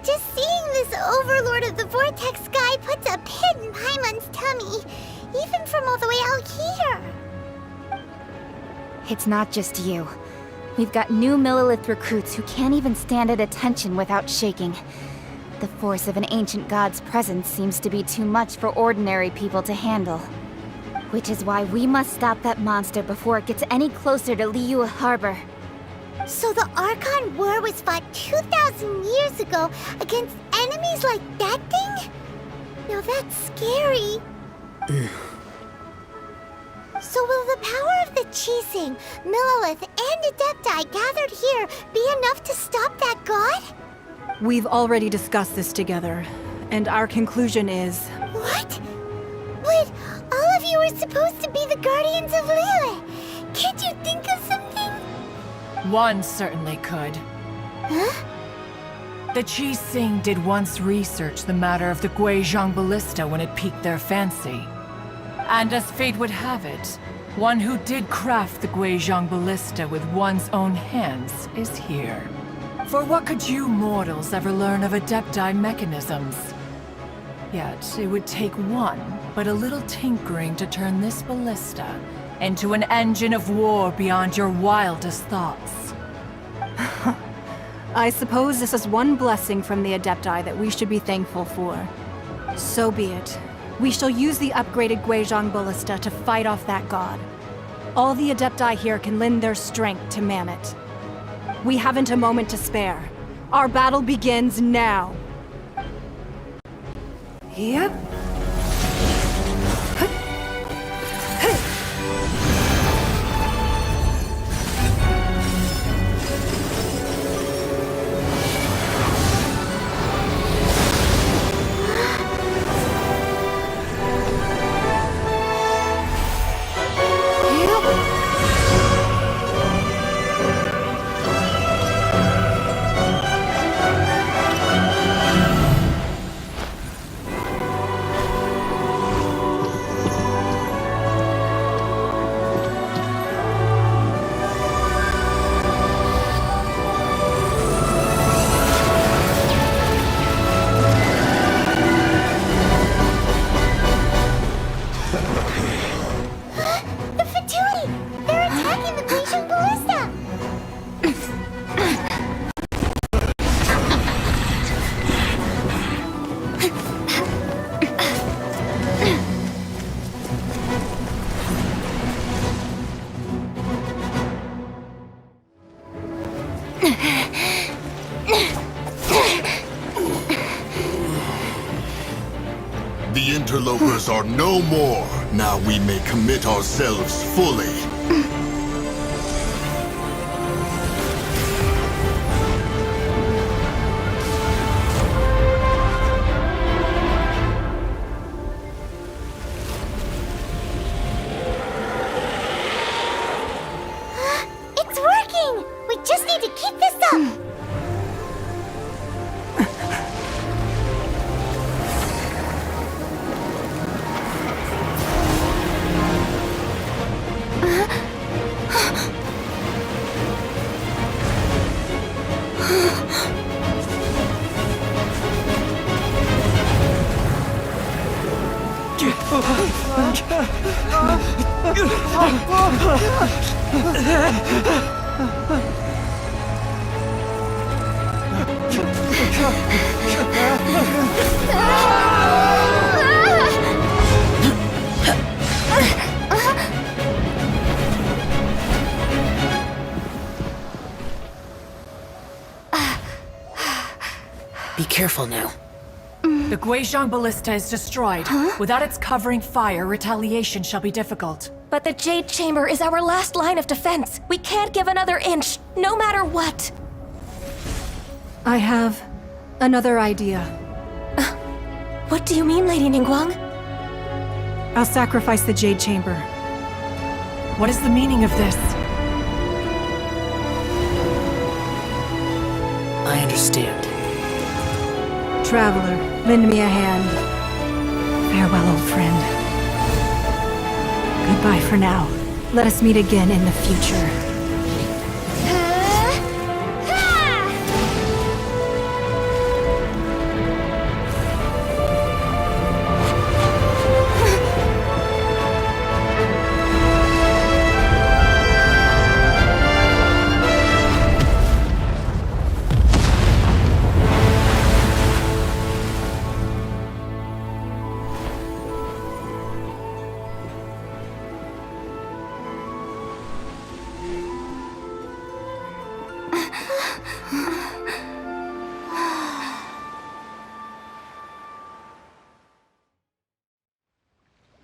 Just seeing this Overlord of the Vortex guy puts a pit in Paimon's tummy, even from all the way out here. It's not just you. We've got new Millelith recruits who can't even stand at attention without shaking. The force of an ancient god's presence seems to be too much for ordinary people to handle. Which is why we must stop that monster before it gets any closer to Liyue Harbor. So the Archon War was fought 2,000 years ago against enemies like that thing? Now that's scary. So will the power of the Chising, Millelith, and Adepti gathered here be enough to stop that god? We've already discussed this together, and our conclusion is... What? But all of you are supposed to be the Guardians of Liyue. Can't you think of something? One certainly could. Huh? The Chising did once research the matter of the Guizhong Ballista when it piqued their fancy. And as fate would have it, one who did craft the Guizhong Ballista with one's own hands is here. For what could you mortals ever learn of Adepti mechanisms? Yet, it would take one, but a little tinkering to turn this ballista into an engine of war beyond your wildest thoughts. I suppose this is one blessing from the Adepti that we should be thankful for. So be it. We shall use the upgraded Guizhong Ballista to fight off that god. All the Adepti here can lend their strength to man it. We haven't a moment to spare. Our battle begins now. Yep. The interlopers are no more. Now we may commit ourselves fully. It's working! We just need to keep this up! Be careful now. The Guizhong Ballista is destroyed. Without its covering fire, retaliation shall be difficult. But the Jade Chamber is our last line of defense. We can't give another inch, no matter what. I have another idea. What do you mean, Lady Ningguang? I'll sacrifice the Jade Chamber. What is the meaning of this? I understand. Traveler, lend me a hand. Farewell, old friend. Goodbye for now. Let us meet again in the future.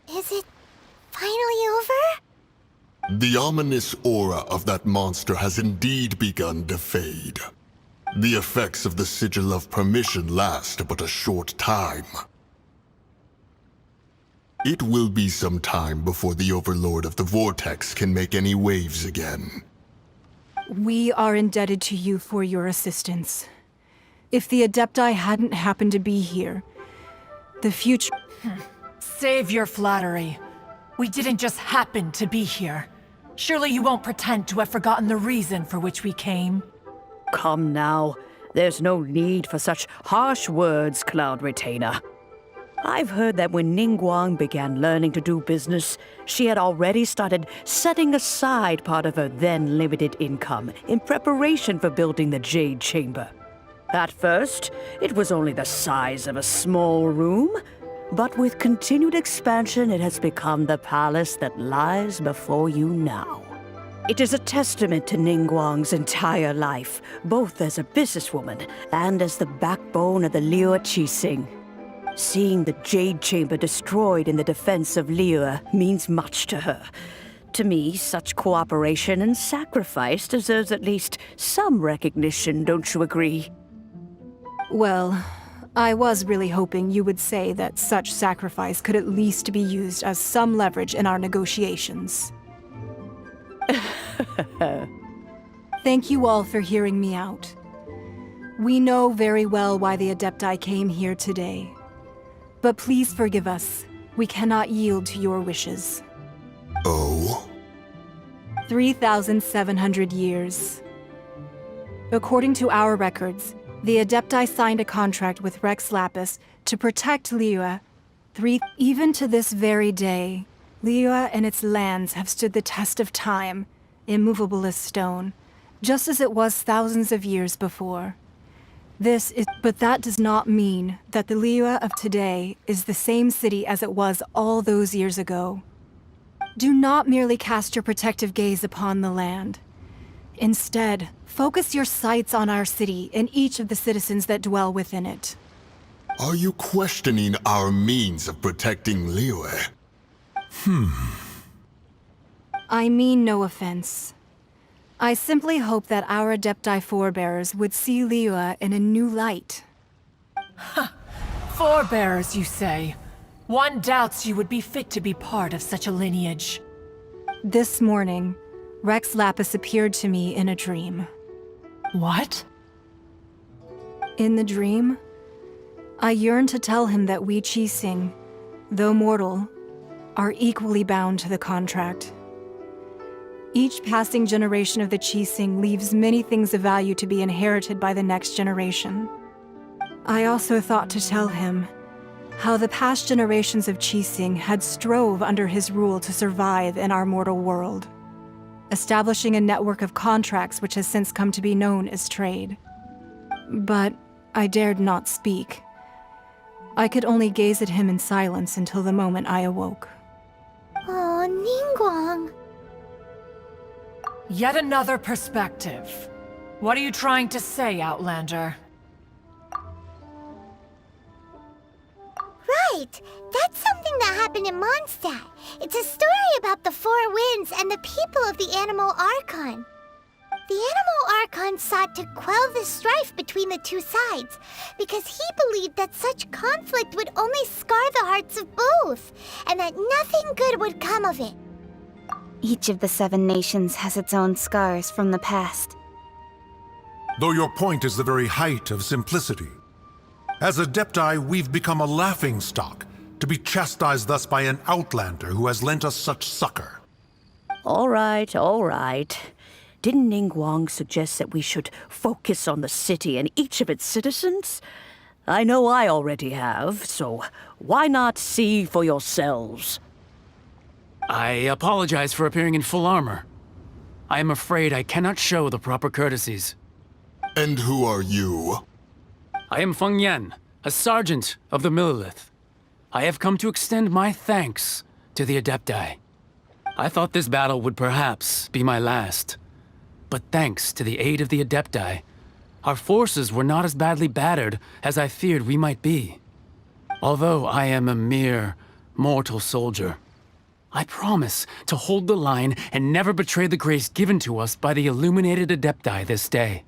Is it finally over? The ominous aura of that monster has indeed begun to fade. The effects of the Sigil of Permission last but a short time. It will be some time before the Overlord of the Vortex can make any waves again. We are indebted to you for your assistance. If the Adepti hadn't happened to be here, the future... Save your flattery. We didn't just happen to be here. Surely you won't pretend to have forgotten the reason for which we came. Come now. There's no need for such harsh words, Cloud Retainer. I've heard that when Ningguang began learning to do business, she had already started setting aside part of her then limited income in preparation for building the Jade Chamber. At first, it was only the size of a small room, but with continued expansion, it has become the palace that lies before you now. It is a testament to Ningguang's entire life, both as a businesswoman and as the backbone of the Liyue Qixing. Seeing the Jade Chamber destroyed in the defense of Liyue means much to her. To me, such cooperation and sacrifice deserves at least some recognition, don't you agree? Well, I was really hoping you would say that such sacrifice could at least be used as some leverage in our negotiations. Thank you all for hearing me out. We know very well why the Adepti came here today. But please forgive us. We cannot yield to your wishes. Oh? 3,700 years. According to our records, the Adepti signed a contract with Rex Lapis to protect Liyue. Even to this very day, Liyue and its lands have stood the test of time, immovable as stone, just as it was thousands of years before. But that does not mean that the Liyue of today is the same city as it was all those years ago. Do not merely cast your protective gaze upon the land. Instead, focus your sights on our city and each of the citizens that dwell within it. Are you questioning our means of protecting Liyue? I mean no offense. I simply hope that our Adepti forebears would see Liyue in a new light. Forebearers, you say? One doubts you would be fit to be part of such a lineage. This morning, Rex Lapis appeared to me in a dream. What? In the dream, I yearned to tell him that we Qixing, though mortal, are equally bound to the contract. Each passing generation of the Qixing leaves many things of value to be inherited by the next generation. I also thought to tell him how the past generations of Qixing had strove under his rule to survive in our mortal world, establishing a network of contracts which has since come to be known as trade. But I dared not speak. I could only gaze at him in silence until the moment I awoke. Oh, Ningguang. Yet another perspective. What are you trying to say, Outlander? Right! That's something that happened in Mondstadt. It's a story about the Four Winds and the people of the Animal Archon. The Animal Archon sought to quell the strife between the two sides, because he believed that such conflict would only scar the hearts of both, and that nothing good would come of it. Each of the 7 nations has its own scars from the past. Though your point is the very height of simplicity. As Adepti, we've become a laughingstock, to be chastised thus by an outlander who has lent us such succor. All right, all right. Didn't Ningguang suggest that we should focus on the city and each of its citizens? I know I already have, so why not see for yourselves? I apologize for appearing in full armor. I am afraid I cannot show the proper courtesies. And who are you? I am Feng Yan, a sergeant of the Millelith. I have come to extend my thanks to the Adepti. I thought this battle would perhaps be my last. but thanks to the aid of the Adepti, our forces were not as badly battered as I feared we might be. Although I am a mere mortal soldier, I promise to hold the line and never betray the grace given to us by the illuminated Adepti this day.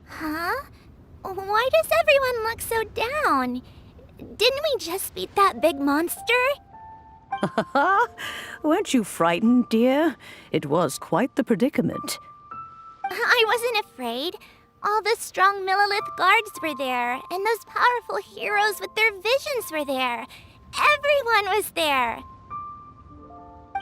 Huh? Why does everyone look so down? Didn't we just beat that big monster? Weren't you frightened, dear? It was quite the predicament. I wasn't afraid. All the strong Millelith guards were there, and those powerful heroes with their visions were there. Everyone was there.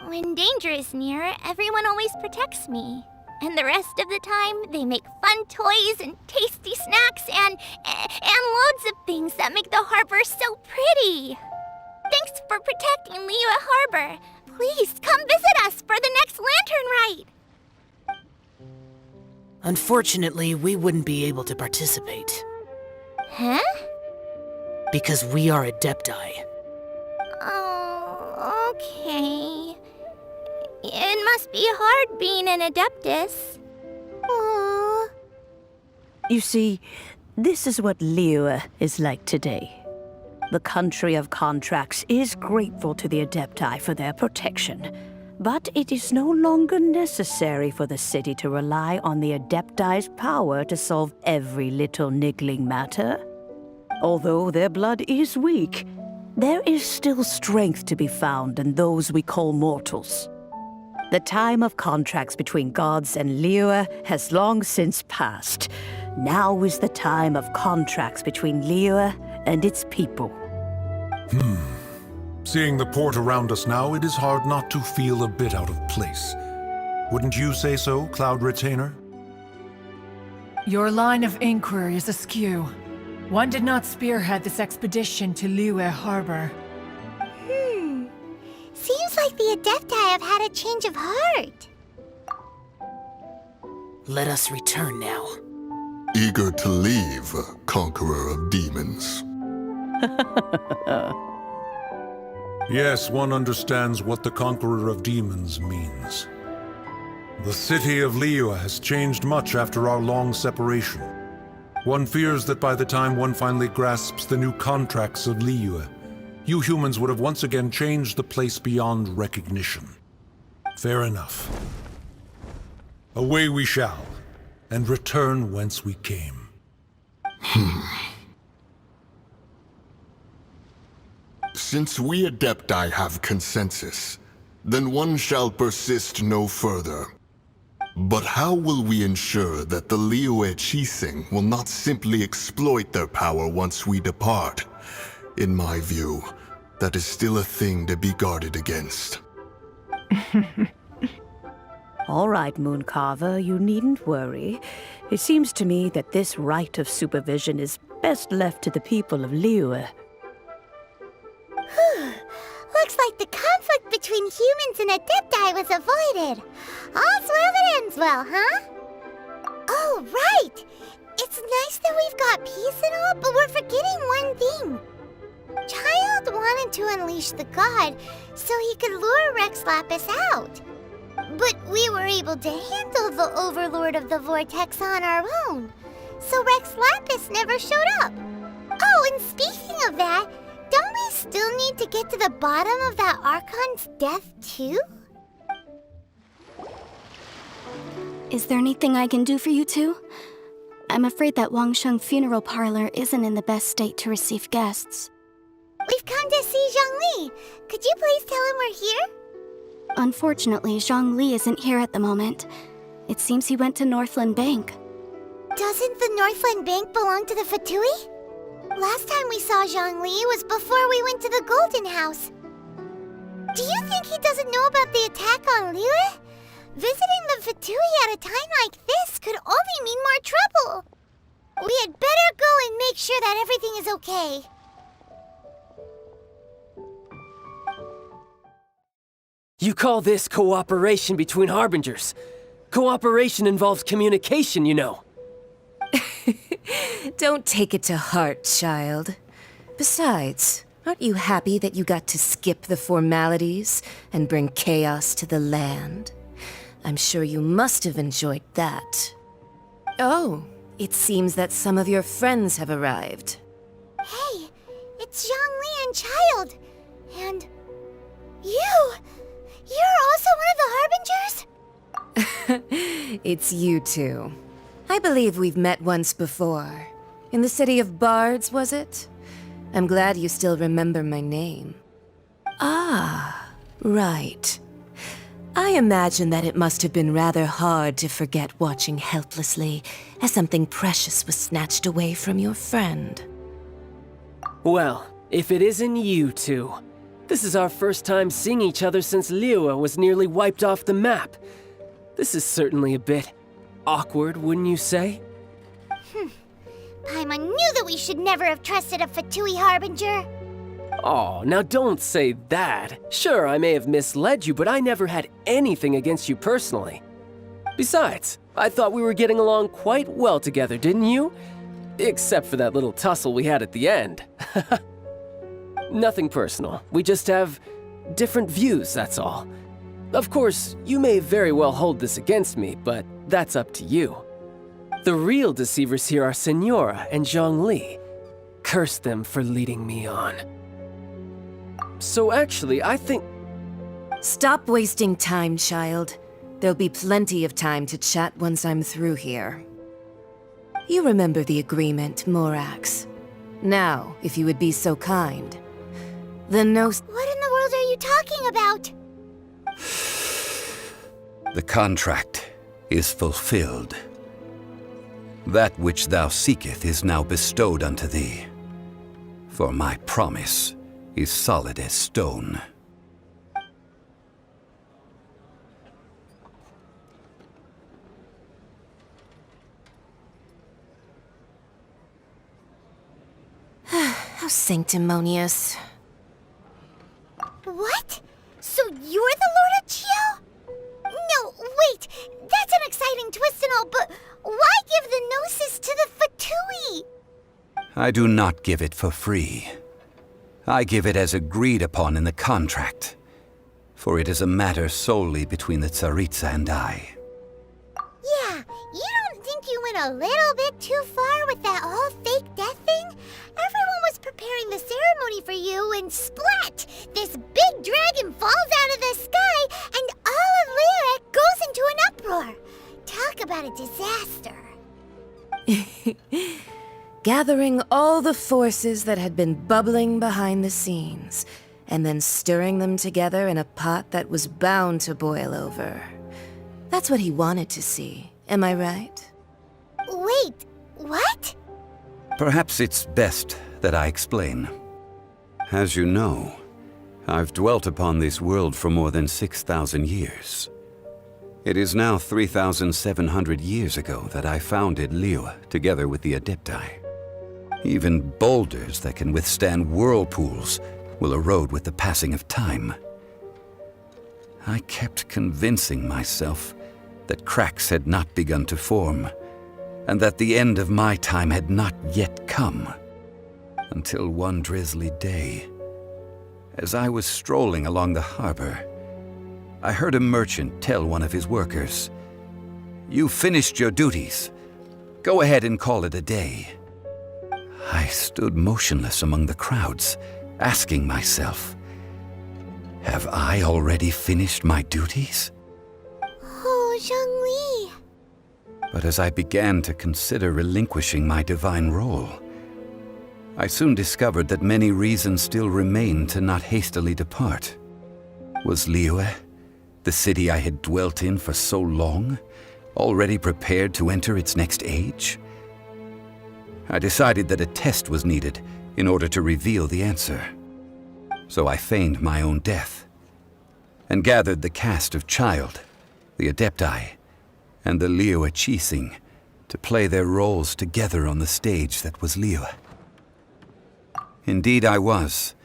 When danger is near, everyone always protects me. And the rest of the time, they make fun toys and tasty snacks and loads of things that make the harbor so pretty. Thanks for protecting Liyue Harbor. Please come visit us for the next lantern rite. Unfortunately, we wouldn't be able to participate. Huh? Because we are Adepti. Oh, okay. It must be hard being an Adeptus. Aww. You see, this is what Liyue is like today. The country of contracts is grateful to the Adepti for their protection, but it is no longer necessary for the city to rely on the Adepti's power to solve every little niggling matter. Although their blood is weak, there is still strength to be found in those we call mortals. The time of contracts between gods and Liyue has long since passed. Now is the time of contracts between Liyue and its people. Seeing the port around us now, it is hard not to feel a bit out of place. Wouldn't you say so, Cloud Retainer? Your line of inquiry is askew. One did not spearhead this expedition to Liyue Harbor. Seems like the Adepti have had a change of heart. Let us return now. Eager to leave, Conqueror of Demons. Yes, one understands what the Conqueror of Demons means. The city of Liyue has changed much after our long separation. One fears that by the time one finally grasps the new contracts of Liyue, you humans would have once again changed the place beyond recognition. Fair enough. Away we shall, and return whence we came. Since we Adepti have consensus, then one shall persist no further. But how will we ensure that the Liyue Qixing will not simply exploit their power once we depart? In my view, that is still a thing to be guarded against. All right, Mooncarver, you needn't worry. It seems to me that this right of supervision is best left to the people of Liyue. Looks like the conflict between humans and Adepti was avoided. All's well that ends well, huh? Oh, right! It's nice that we've got peace and all, but we're forgetting one thing. Child wanted to unleash the god so he could lure Rex Lapis out. But we were able to handle the Overlord of the Vortex on our own, so Rex Lapis never showed up. Oh, and speaking of that, don't we still need to get to the bottom of that Archon's death, too? Is there anything I can do for you two? I'm afraid that Wangsheng Funeral Parlor isn't in the best state to receive guests. We've come to see Zhongli. Could you please tell him we're here? Unfortunately, Zhongli isn't here at the moment. It seems he went to Northland Bank. Doesn't the Northland Bank belong to the Fatui? Last time we saw Zhongli was before we went to the Golden House. Do you think he doesn't know about the attack on Liyue? Visiting the Fatui at a time like this could only mean more trouble. We had better go and make sure that everything is okay. You call this cooperation between Harbingers? Cooperation involves communication, you know. Don't take it to heart, child. Besides, Aren't you happy that you got to skip the formalities and bring chaos to the land? I'm sure you must have enjoyed that. Oh, it seems that some of your friends have arrived. Hey, it's Zhongli and Child. And you! You're also one of the Harbingers? It's you two. I believe we've met once before. In the City of Bards, was it? I'm glad you still remember my name. Ah, right. I imagine that it must have been rather hard to forget watching helplessly as something precious was snatched away from your friend. Well, if it isn't you two. This is our first time seeing each other since Liyue was nearly wiped off the map. This is certainly a bit awkward, wouldn't you say? Paimon knew that we should never have trusted a Fatui Harbinger. Oh, now don't say that. Sure, I may have misled you, but I never had anything against you personally. Besides, I thought we were getting along quite well together, didn't you? Except for that little tussle we had at the end. Nothing personal. We just have different views, that's all. Of course, you may very well hold this against me, but that's up to you. The real deceivers here are Senora and Zhongli. Curse them for leading me on. So actually, I think... Stop wasting time, child. There'll be plenty of time to chat once I'm through here. You remember the agreement, Morax. Now, if you would be so kind. The What in the world are you talking about? The contract is fulfilled. That which thou seeketh is now bestowed unto thee. For my promise is solid as stone. How sanctimonious. What? So you're the Lord of Chio? No, wait! That's an exciting twist and all, but why give the Gnosis to the Fatui? I do not give it for free. I give it as agreed upon in the contract, for it is a matter solely between the Tsaritsa and I. Yeah, you don't think you went a little bit too far with that whole fake death thing? Everyone was preparing the ceremony for you, and splat! This big dragon falls out of the sky, and all of Liyue goes into an uproar. Talk about a disaster. Gathering all the forces that had been bubbling behind the scenes, and then stirring them together in a pot that was bound to boil over. That's what he wanted to see, am I right? Wait, what? Perhaps it's best that I explain. As you know, I've dwelt upon this world for more than 6,000 years. It is now 3,700 years ago that I founded Liyue together with the Adepti. Even boulders that can withstand whirlpools will erode with the passing of time. I kept convincing myself that cracks had not begun to form, and that the end of my time had not yet come. Until one drizzly day, as I was strolling along the harbor, I heard a merchant tell one of his workers, "You finished your duties. Go ahead and call it a day." I stood motionless among the crowds, asking myself, have I already finished my duties? Oh, Zhongli. But as I began to consider relinquishing my divine role, I soon discovered that many reasons still remained to not hastily depart. Was Liyue, the city I had dwelt in for so long, already prepared to enter its next age? I decided that a test was needed in order to reveal the answer. So I feigned my own death, and gathered the cast of Child, the Adepti, and the Liyue Qixing to play their roles together on the stage that was Liyue. Indeed I was.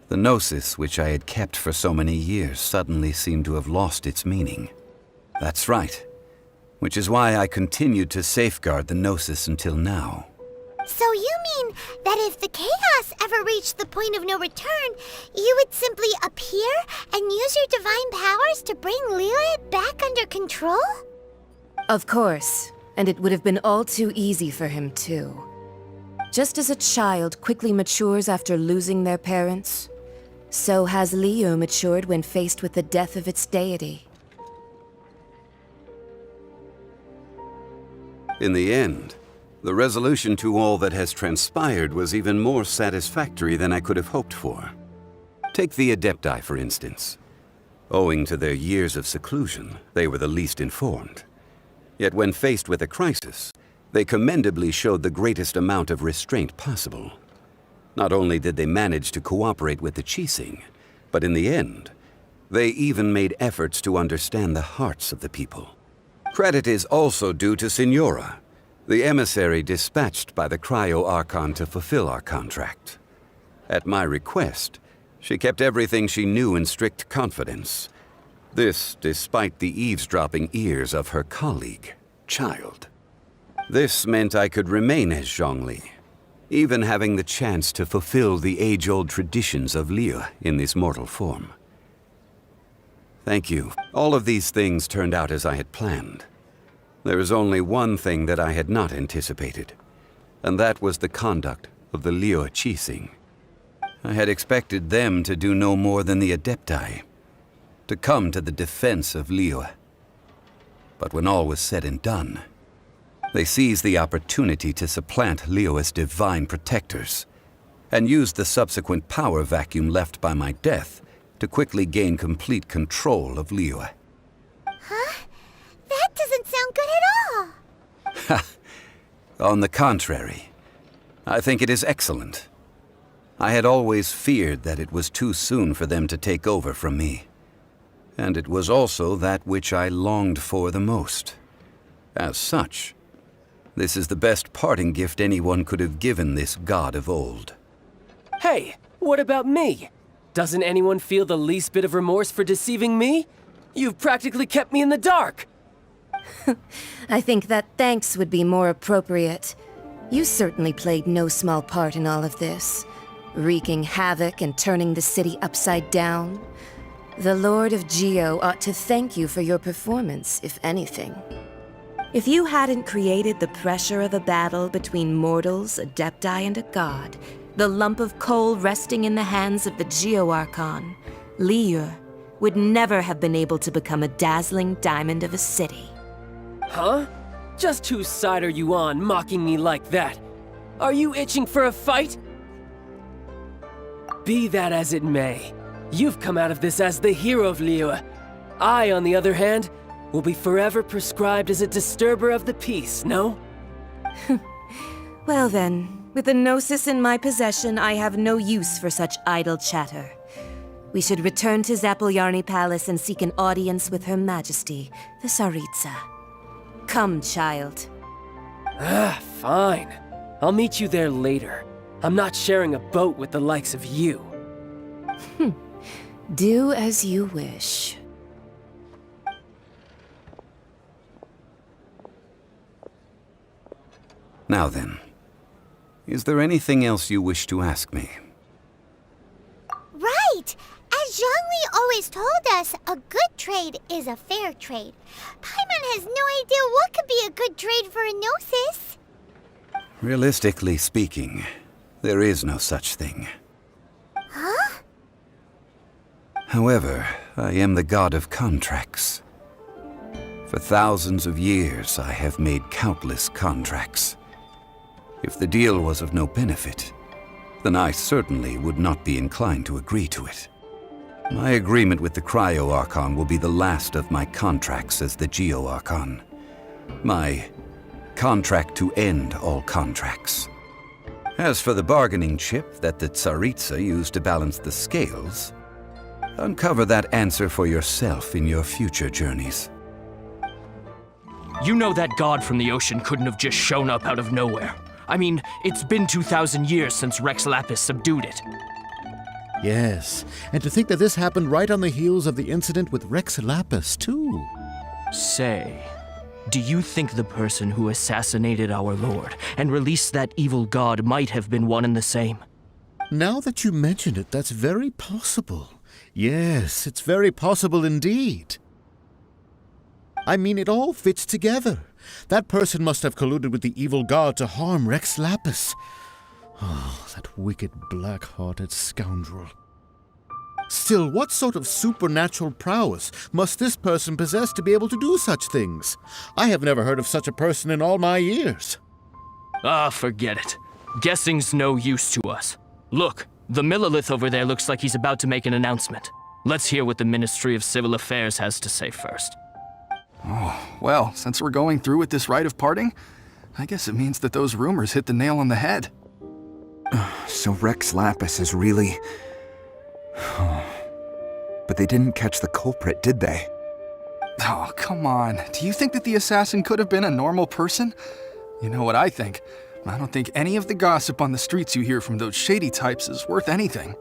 The Gnosis, which I had kept for so many years, suddenly seemed to have lost its meaning. That's right, which is why I continued to safeguard the Gnosis until now. So you mean that if the chaos ever reached the point of no return, you would simply appear and use your divine powers to bring Liyue back under control? Of course, and it would have been all too easy for him too. Just as a child quickly matures after losing their parents, so has Liyue matured when faced with the death of its deity. In the end, the resolution to all that has transpired was even more satisfactory than I could have hoped for. Take the Adepti, for instance. Owing to their years of seclusion, they were the least informed. Yet when faced with a crisis, they commendably showed the greatest amount of restraint possible. Not only did they manage to cooperate with the Qixing, but in the end, they even made efforts to understand the hearts of the people. Credit is also due to Signora, the emissary dispatched by the Cryo Archon to fulfill our contract. At my request, she kept everything she knew in strict confidence. This despite the eavesdropping ears of her colleague, Childe. This meant I could remain as Zhongli, even having the chance to fulfill the age-old traditions of Liyue in this mortal form. Thank you. All of these things turned out as I had planned. There is only one thing that I had not anticipated, and that was the conduct of the Liyue Qixing. I had expected them to do no more than the Adepti, to come to the defense of Liyue. But when all was said and done, they seized the opportunity to supplant Liyue as divine protectors, and used the subsequent power vacuum left by my death to quickly gain complete control of Liyue. Huh? That doesn't sound good at all. On the contrary, I think it is excellent. I had always feared that it was too soon for them to take over from me. And it was also that which I longed for the most. As such, this is the best parting gift anyone could have given this god of old. Hey, what about me? Doesn't anyone feel the least bit of remorse for deceiving me? You've practically kept me in the dark. I think that thanks would be more appropriate. You certainly played no small part in all of this, wreaking havoc and turning the city upside down. The Lord of Geo ought to thank you for your performance, if anything. If you hadn't created the pressure of a battle between mortals, Adepti, and a god, the lump of coal resting in the hands of the Geo Archon, Liyue would never have been able to become a dazzling diamond of a city. Huh? Just whose side are you on, mocking me like that? Are you itching for a fight? Be that as it may, you've come out of this as the hero of Liyue. I, on the other hand, will be forever prescribed as a disturber of the peace, no? Well then, with the Gnosis in my possession, I have no use for such idle chatter. We should return to Zapoljarny Palace and seek an audience with Her Majesty, the Tsaritsa. Come, child. Fine. I'll meet you there later. I'm not sharing a boat with the likes of you. Do as you wish. Now then, is there anything else you wish to ask me? Right! As Zhongli always told us, a good trade is a fair trade. Paimon has no idea what could be a good trade for a Gnosis. Realistically speaking, there is no such thing. Huh? However, I am the god of contracts. For thousands of years, I have made countless contracts. If the deal was of no benefit, then I certainly would not be inclined to agree to it. My agreement with the Cryo Archon will be the last of my contracts as the Geo Archon. My contract to end all contracts. As for the bargaining chip that the Tsaritsa used to balance the scales, uncover that answer for yourself in your future journeys. You know that god from the ocean couldn't have just shown up out of nowhere. I mean, it's been 2,000 years since Rex Lapis subdued it. Yes, and to think that this happened right on the heels of the incident with Rex Lapis, too. Say, Do you think the person who assassinated our lord and released that evil god might have been one and the same? Now that you mention it, that's very possible. Yes, it's very possible indeed. I mean, it all fits together. That person must have colluded with the evil god to harm Rex Lapis. Oh, that wicked, black-hearted scoundrel. Still, what sort of supernatural prowess must this person possess to be able to do such things? I have never heard of such a person in all my years. Ah, forget it. Guessing's no use to us. Look, the Millelith over there looks like he's about to make an announcement. Let's hear what the Ministry of Civil Affairs has to say first. Oh, well, since we're going through with this rite of parting, I guess it means that those rumors hit the nail on the head. So Rex Lapis is really... But they didn't catch the culprit, did they? Oh, come on. Do you think that the assassin could have been a normal person? You know what I think? I don't think any of the gossip on the streets you hear from those shady types is worth anything.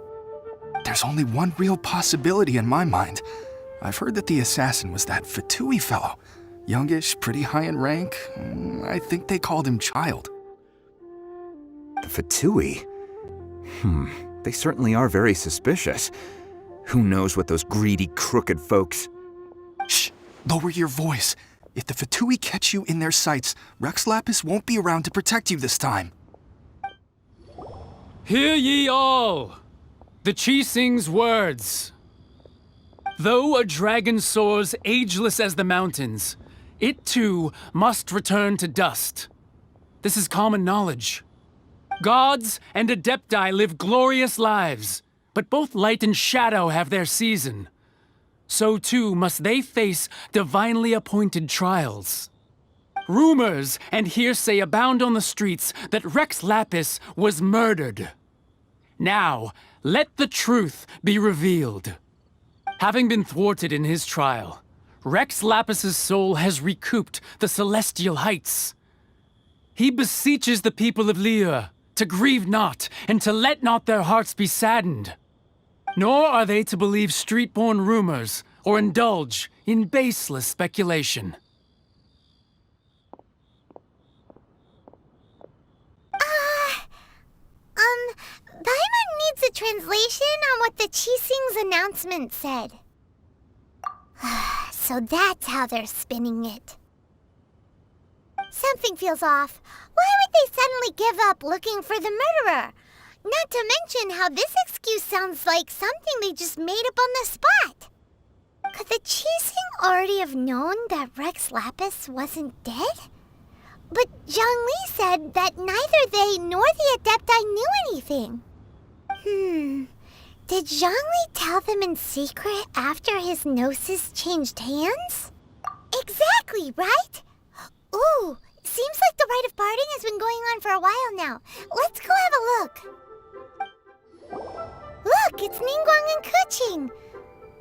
There's only one real possibility in my mind. I've heard that the assassin was that Fatui fellow. Youngish, pretty high in rank. I think they called him Child. The Fatui? They certainly are very suspicious. Who knows what those greedy, crooked folks... Shh! Lower your voice. If the Fatui catch you in their sights, Rex Lapis won't be around to protect you this time. Hear ye all! The Qixing's words. Though a dragon soars ageless as the mountains, it too must return to dust. This is common knowledge. Gods and Adepti live glorious lives, but both light and shadow have their season. So too must they face divinely appointed trials. Rumors and hearsay abound on the streets that Rex Lapis was murdered. Now, let the truth be revealed. Having been thwarted in his trial, Rex Lapis's soul has recouped the celestial heights. He beseeches the people of Liyue to grieve not and to let not their hearts be saddened. Nor are they to believe street-born rumors or indulge in baseless speculation. Paimon needs a translation on what the Qixing's announcement said. So that's how they're spinning it. Something feels off. Why would they suddenly give up looking for the murderer? Not to mention how this excuse sounds like something they just made up on the spot. Could the Qixing already have known that Rex Lapis wasn't dead? But Zhongli said that neither they nor the Adepti knew anything. Did Zhongli tell them in secret after his gnosis changed hands? Exactly, right? Ooh, seems like the rite of parting has been going on for a while now. Let's go have a look. Look, it's Ningguang and Keqing.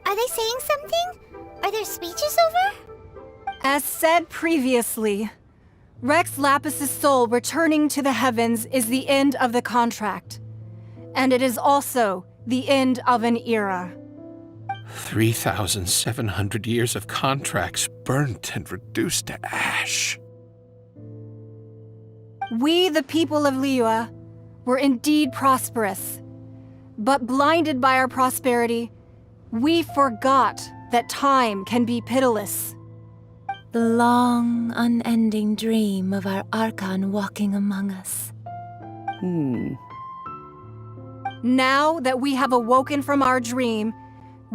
Are they saying something? Are their speeches over? As said previously, Rex Lapis's soul returning to the heavens is the end of the contract. And it is also the end of an era. 3,700 years of contracts burnt and reduced to ash. We, the people of Liyue, were indeed prosperous. But blinded by our prosperity, we forgot that time can be pitiless. The long, unending dream of our Archon walking among us. Now that we have awoken from our dream,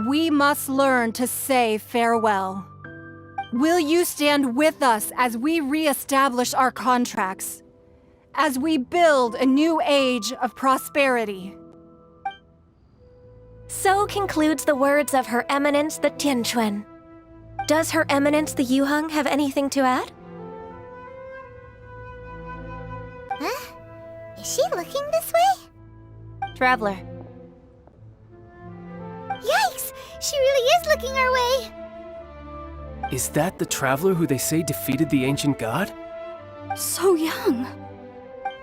we must learn to say farewell. Will you stand with us as we re-establish our contracts? As we build a new age of prosperity? So concludes the words of Her Eminence the Tianquan. Does Her Eminence the Yuheng have anything to add? Huh? Is she looking this way? Traveler. Yikes! She really is looking our way! Is that the traveler who they say defeated the ancient god? So young.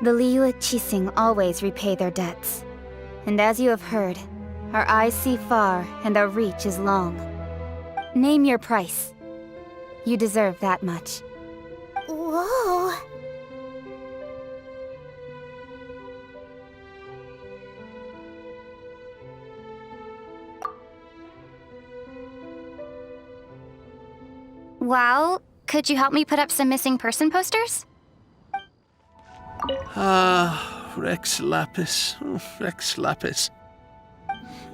The Liyue Qixing always repay their debts. And as you have heard, our eyes see far and our reach is long. Name your price. You deserve that much. Whoa. Well, could you help me put up some missing person posters? Ah, Rex Lapis. Rex Lapis.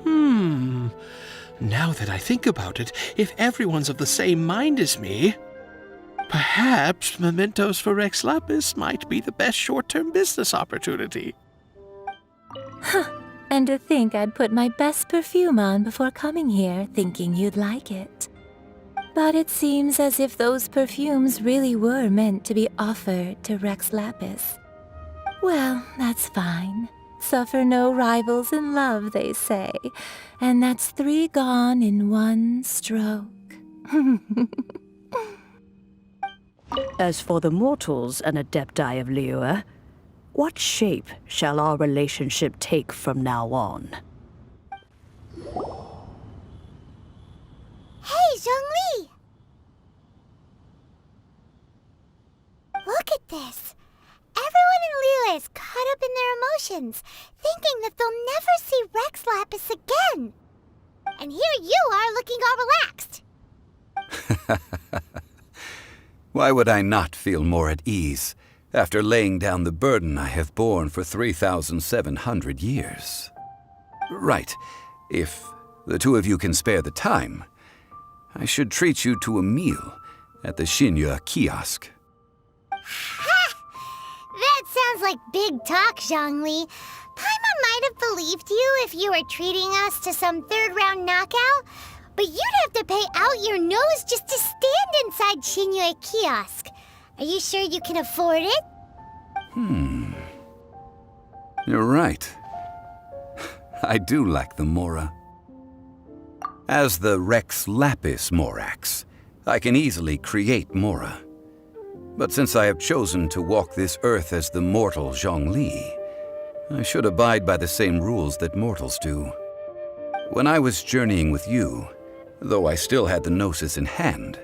Now that I think about it, if everyone's of the same mind as me, perhaps mementos for Rex Lapis might be the best short-term business opportunity. And to think I'd put my best perfume on before coming here, thinking you'd like it. But it seems as if those perfumes really were meant to be offered to Rex Lapis. Well, that's fine. Suffer no rivals in love, they say. And that's 3 gone in 1 stroke. As for the mortals and Adepti of Liyue, what shape shall our relationship take from now on? Hey, Zhongli! Look at this. Everyone in Liyue is caught up in their emotions, thinking that they'll never see Rex Lapis again. And here you are looking all relaxed. Why would I not feel more at ease after laying down the burden I have borne for 3,700 years? Right, if the two of you can spare the time, I should treat you to a meal at the Xinyue kiosk. That sounds like big talk, Zhongli. Paimon might have believed you if you were treating us to some third-round knockout, but you'd have to pay out your nose just to stand inside Xinyue kiosk. Are you sure you can afford it? You're right. I do lack the Mora. As the Rex Lapis Morax, I can easily create Mora. But since I have chosen to walk this earth as the mortal Zhongli, I should abide by the same rules that mortals do. When I was journeying with you, though I still had the Gnosis in hand,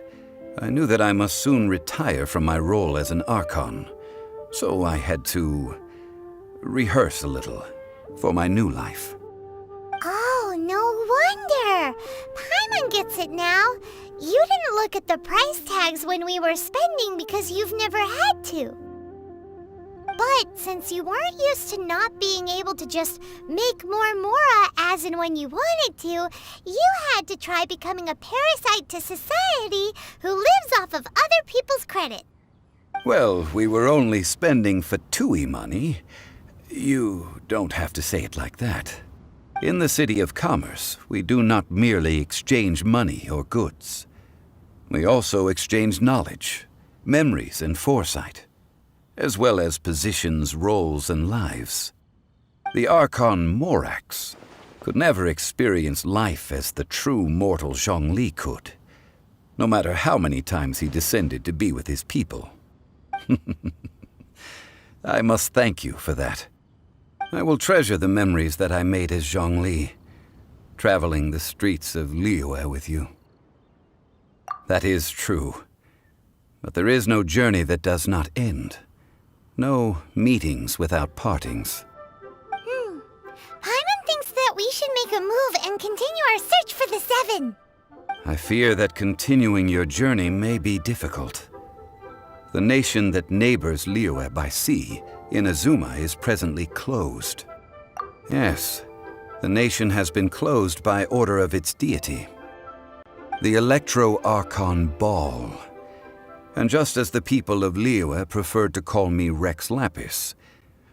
I knew that I must soon retire from my role as an Archon, so I had to rehearse a little for my new life. Oh, no wonder! Paimon gets it now. You didn't look at the price tags when we were spending because you've never had to. But since you weren't used to not being able to just make more Mora as and when you wanted to, you had to try becoming a parasite to society who lives off of other people's credit. Well, we were only spending Fatui money. You don't have to say it like that. In the City of Commerce, we do not merely exchange money or goods. We also exchange knowledge, memories, and foresight, as well as positions, roles, and lives. The Archon Morax could never experience life as the true mortal Zhongli could, no matter how many times he descended to be with his people. I must thank you for that. I will treasure the memories that I made as Zhongli, traveling the streets of Liyue with you. That is true. But there is no journey that does not end. No meetings without partings. Paimon thinks that we should make a move and continue our search for the 7. I fear that continuing your journey may be difficult. The nation that neighbors Liyue by sea, Inazuma, is presently closed. Yes, the nation has been closed by order of its deity, the Electro-Archon Ball. And just as the people of Liyue preferred to call me Rex Lapis,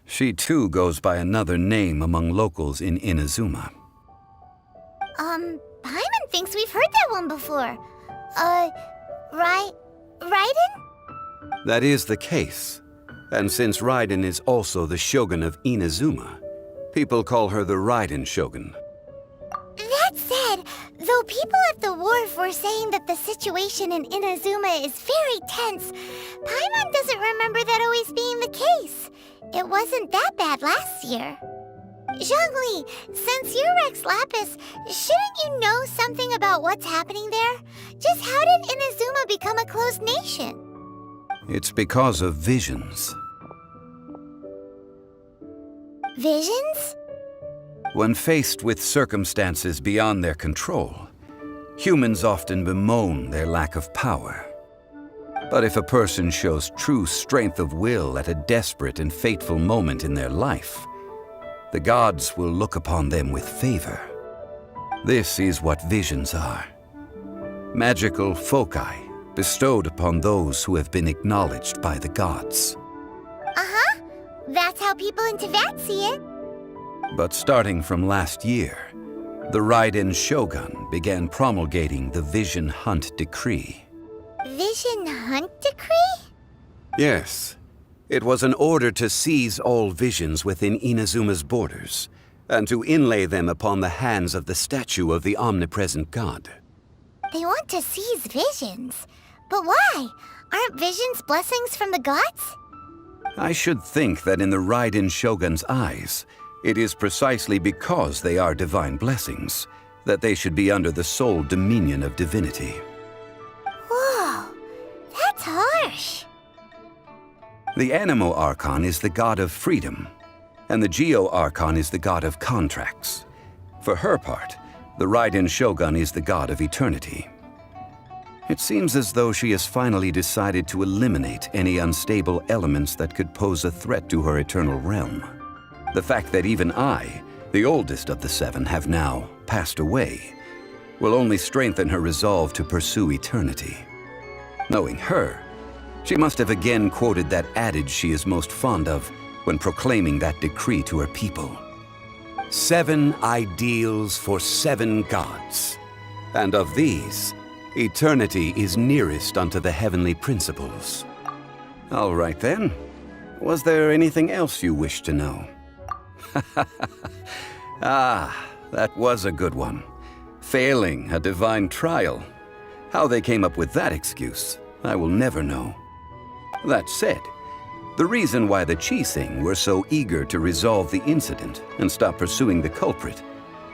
she too goes by another name among locals in Inazuma. Paimon thinks we've heard that one before. Raiden? That is the case. And since Raiden is also the Shogun of Inazuma, people call her the Raiden Shogun. That said, though people at the wharf were saying that the situation in Inazuma is very tense, Paimon doesn't remember that always being the case. It wasn't that bad last year. Zhongli, since you're Rex Lapis, shouldn't you know something about what's happening there? Just how did Inazuma become a closed nation? It's because of visions. Visions? When faced with circumstances beyond their control, humans often bemoan their lack of power. But if a person shows true strength of will at a desperate and fateful moment in their life, the gods will look upon them with favor. This is what visions are. Magical foci bestowed upon those who have been acknowledged by the gods. Uh-huh. That's how people in Teyvat see it. But starting from last year, the Raiden Shogun began promulgating the Vision Hunt Decree. Vision Hunt Decree? Yes. It was an order to seize all visions within Inazuma's borders, and to inlay them upon the hands of the statue of the omnipresent god. They want to seize visions. But why? Aren't visions blessings from the gods? I should think that in the Raiden Shogun's eyes, it is precisely because they are divine blessings that they should be under the sole dominion of divinity. Whoa, that's harsh. The Anemo Archon is the god of freedom, and the Geo Archon is the god of contracts. For her part, the Raiden Shogun is the god of eternity. It seems as though she has finally decided to eliminate any unstable elements that could pose a threat to her eternal realm. The fact that even I, the oldest of the seven, have now passed away, will only strengthen her resolve to pursue eternity. Knowing her, she must have again quoted that adage she is most fond of when proclaiming that decree to her people. 7 ideals for 7 gods, and of these, eternity is nearest unto the heavenly principles. All right then. Was there anything else you wish to know? Ah, that was a good one. Failing a divine trial. How they came up with that excuse, I will never know. That said, the reason why the Qixing were so eager to resolve the incident and stop pursuing the culprit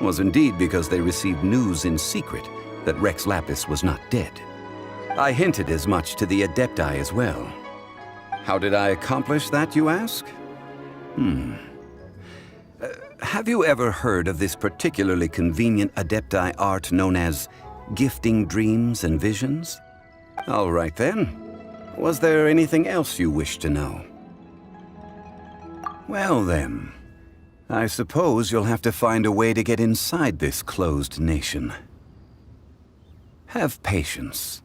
was indeed because they received news in secret that Rex Lapis was not dead. I hinted as much to the Adepti as well. How did I accomplish that, you ask? Have you ever heard of this particularly convenient Adepti art known as gifting dreams and visions? All right then. Was there anything else you wish to know? Well then, I suppose you'll have to find a way to get inside this closed nation. Have patience.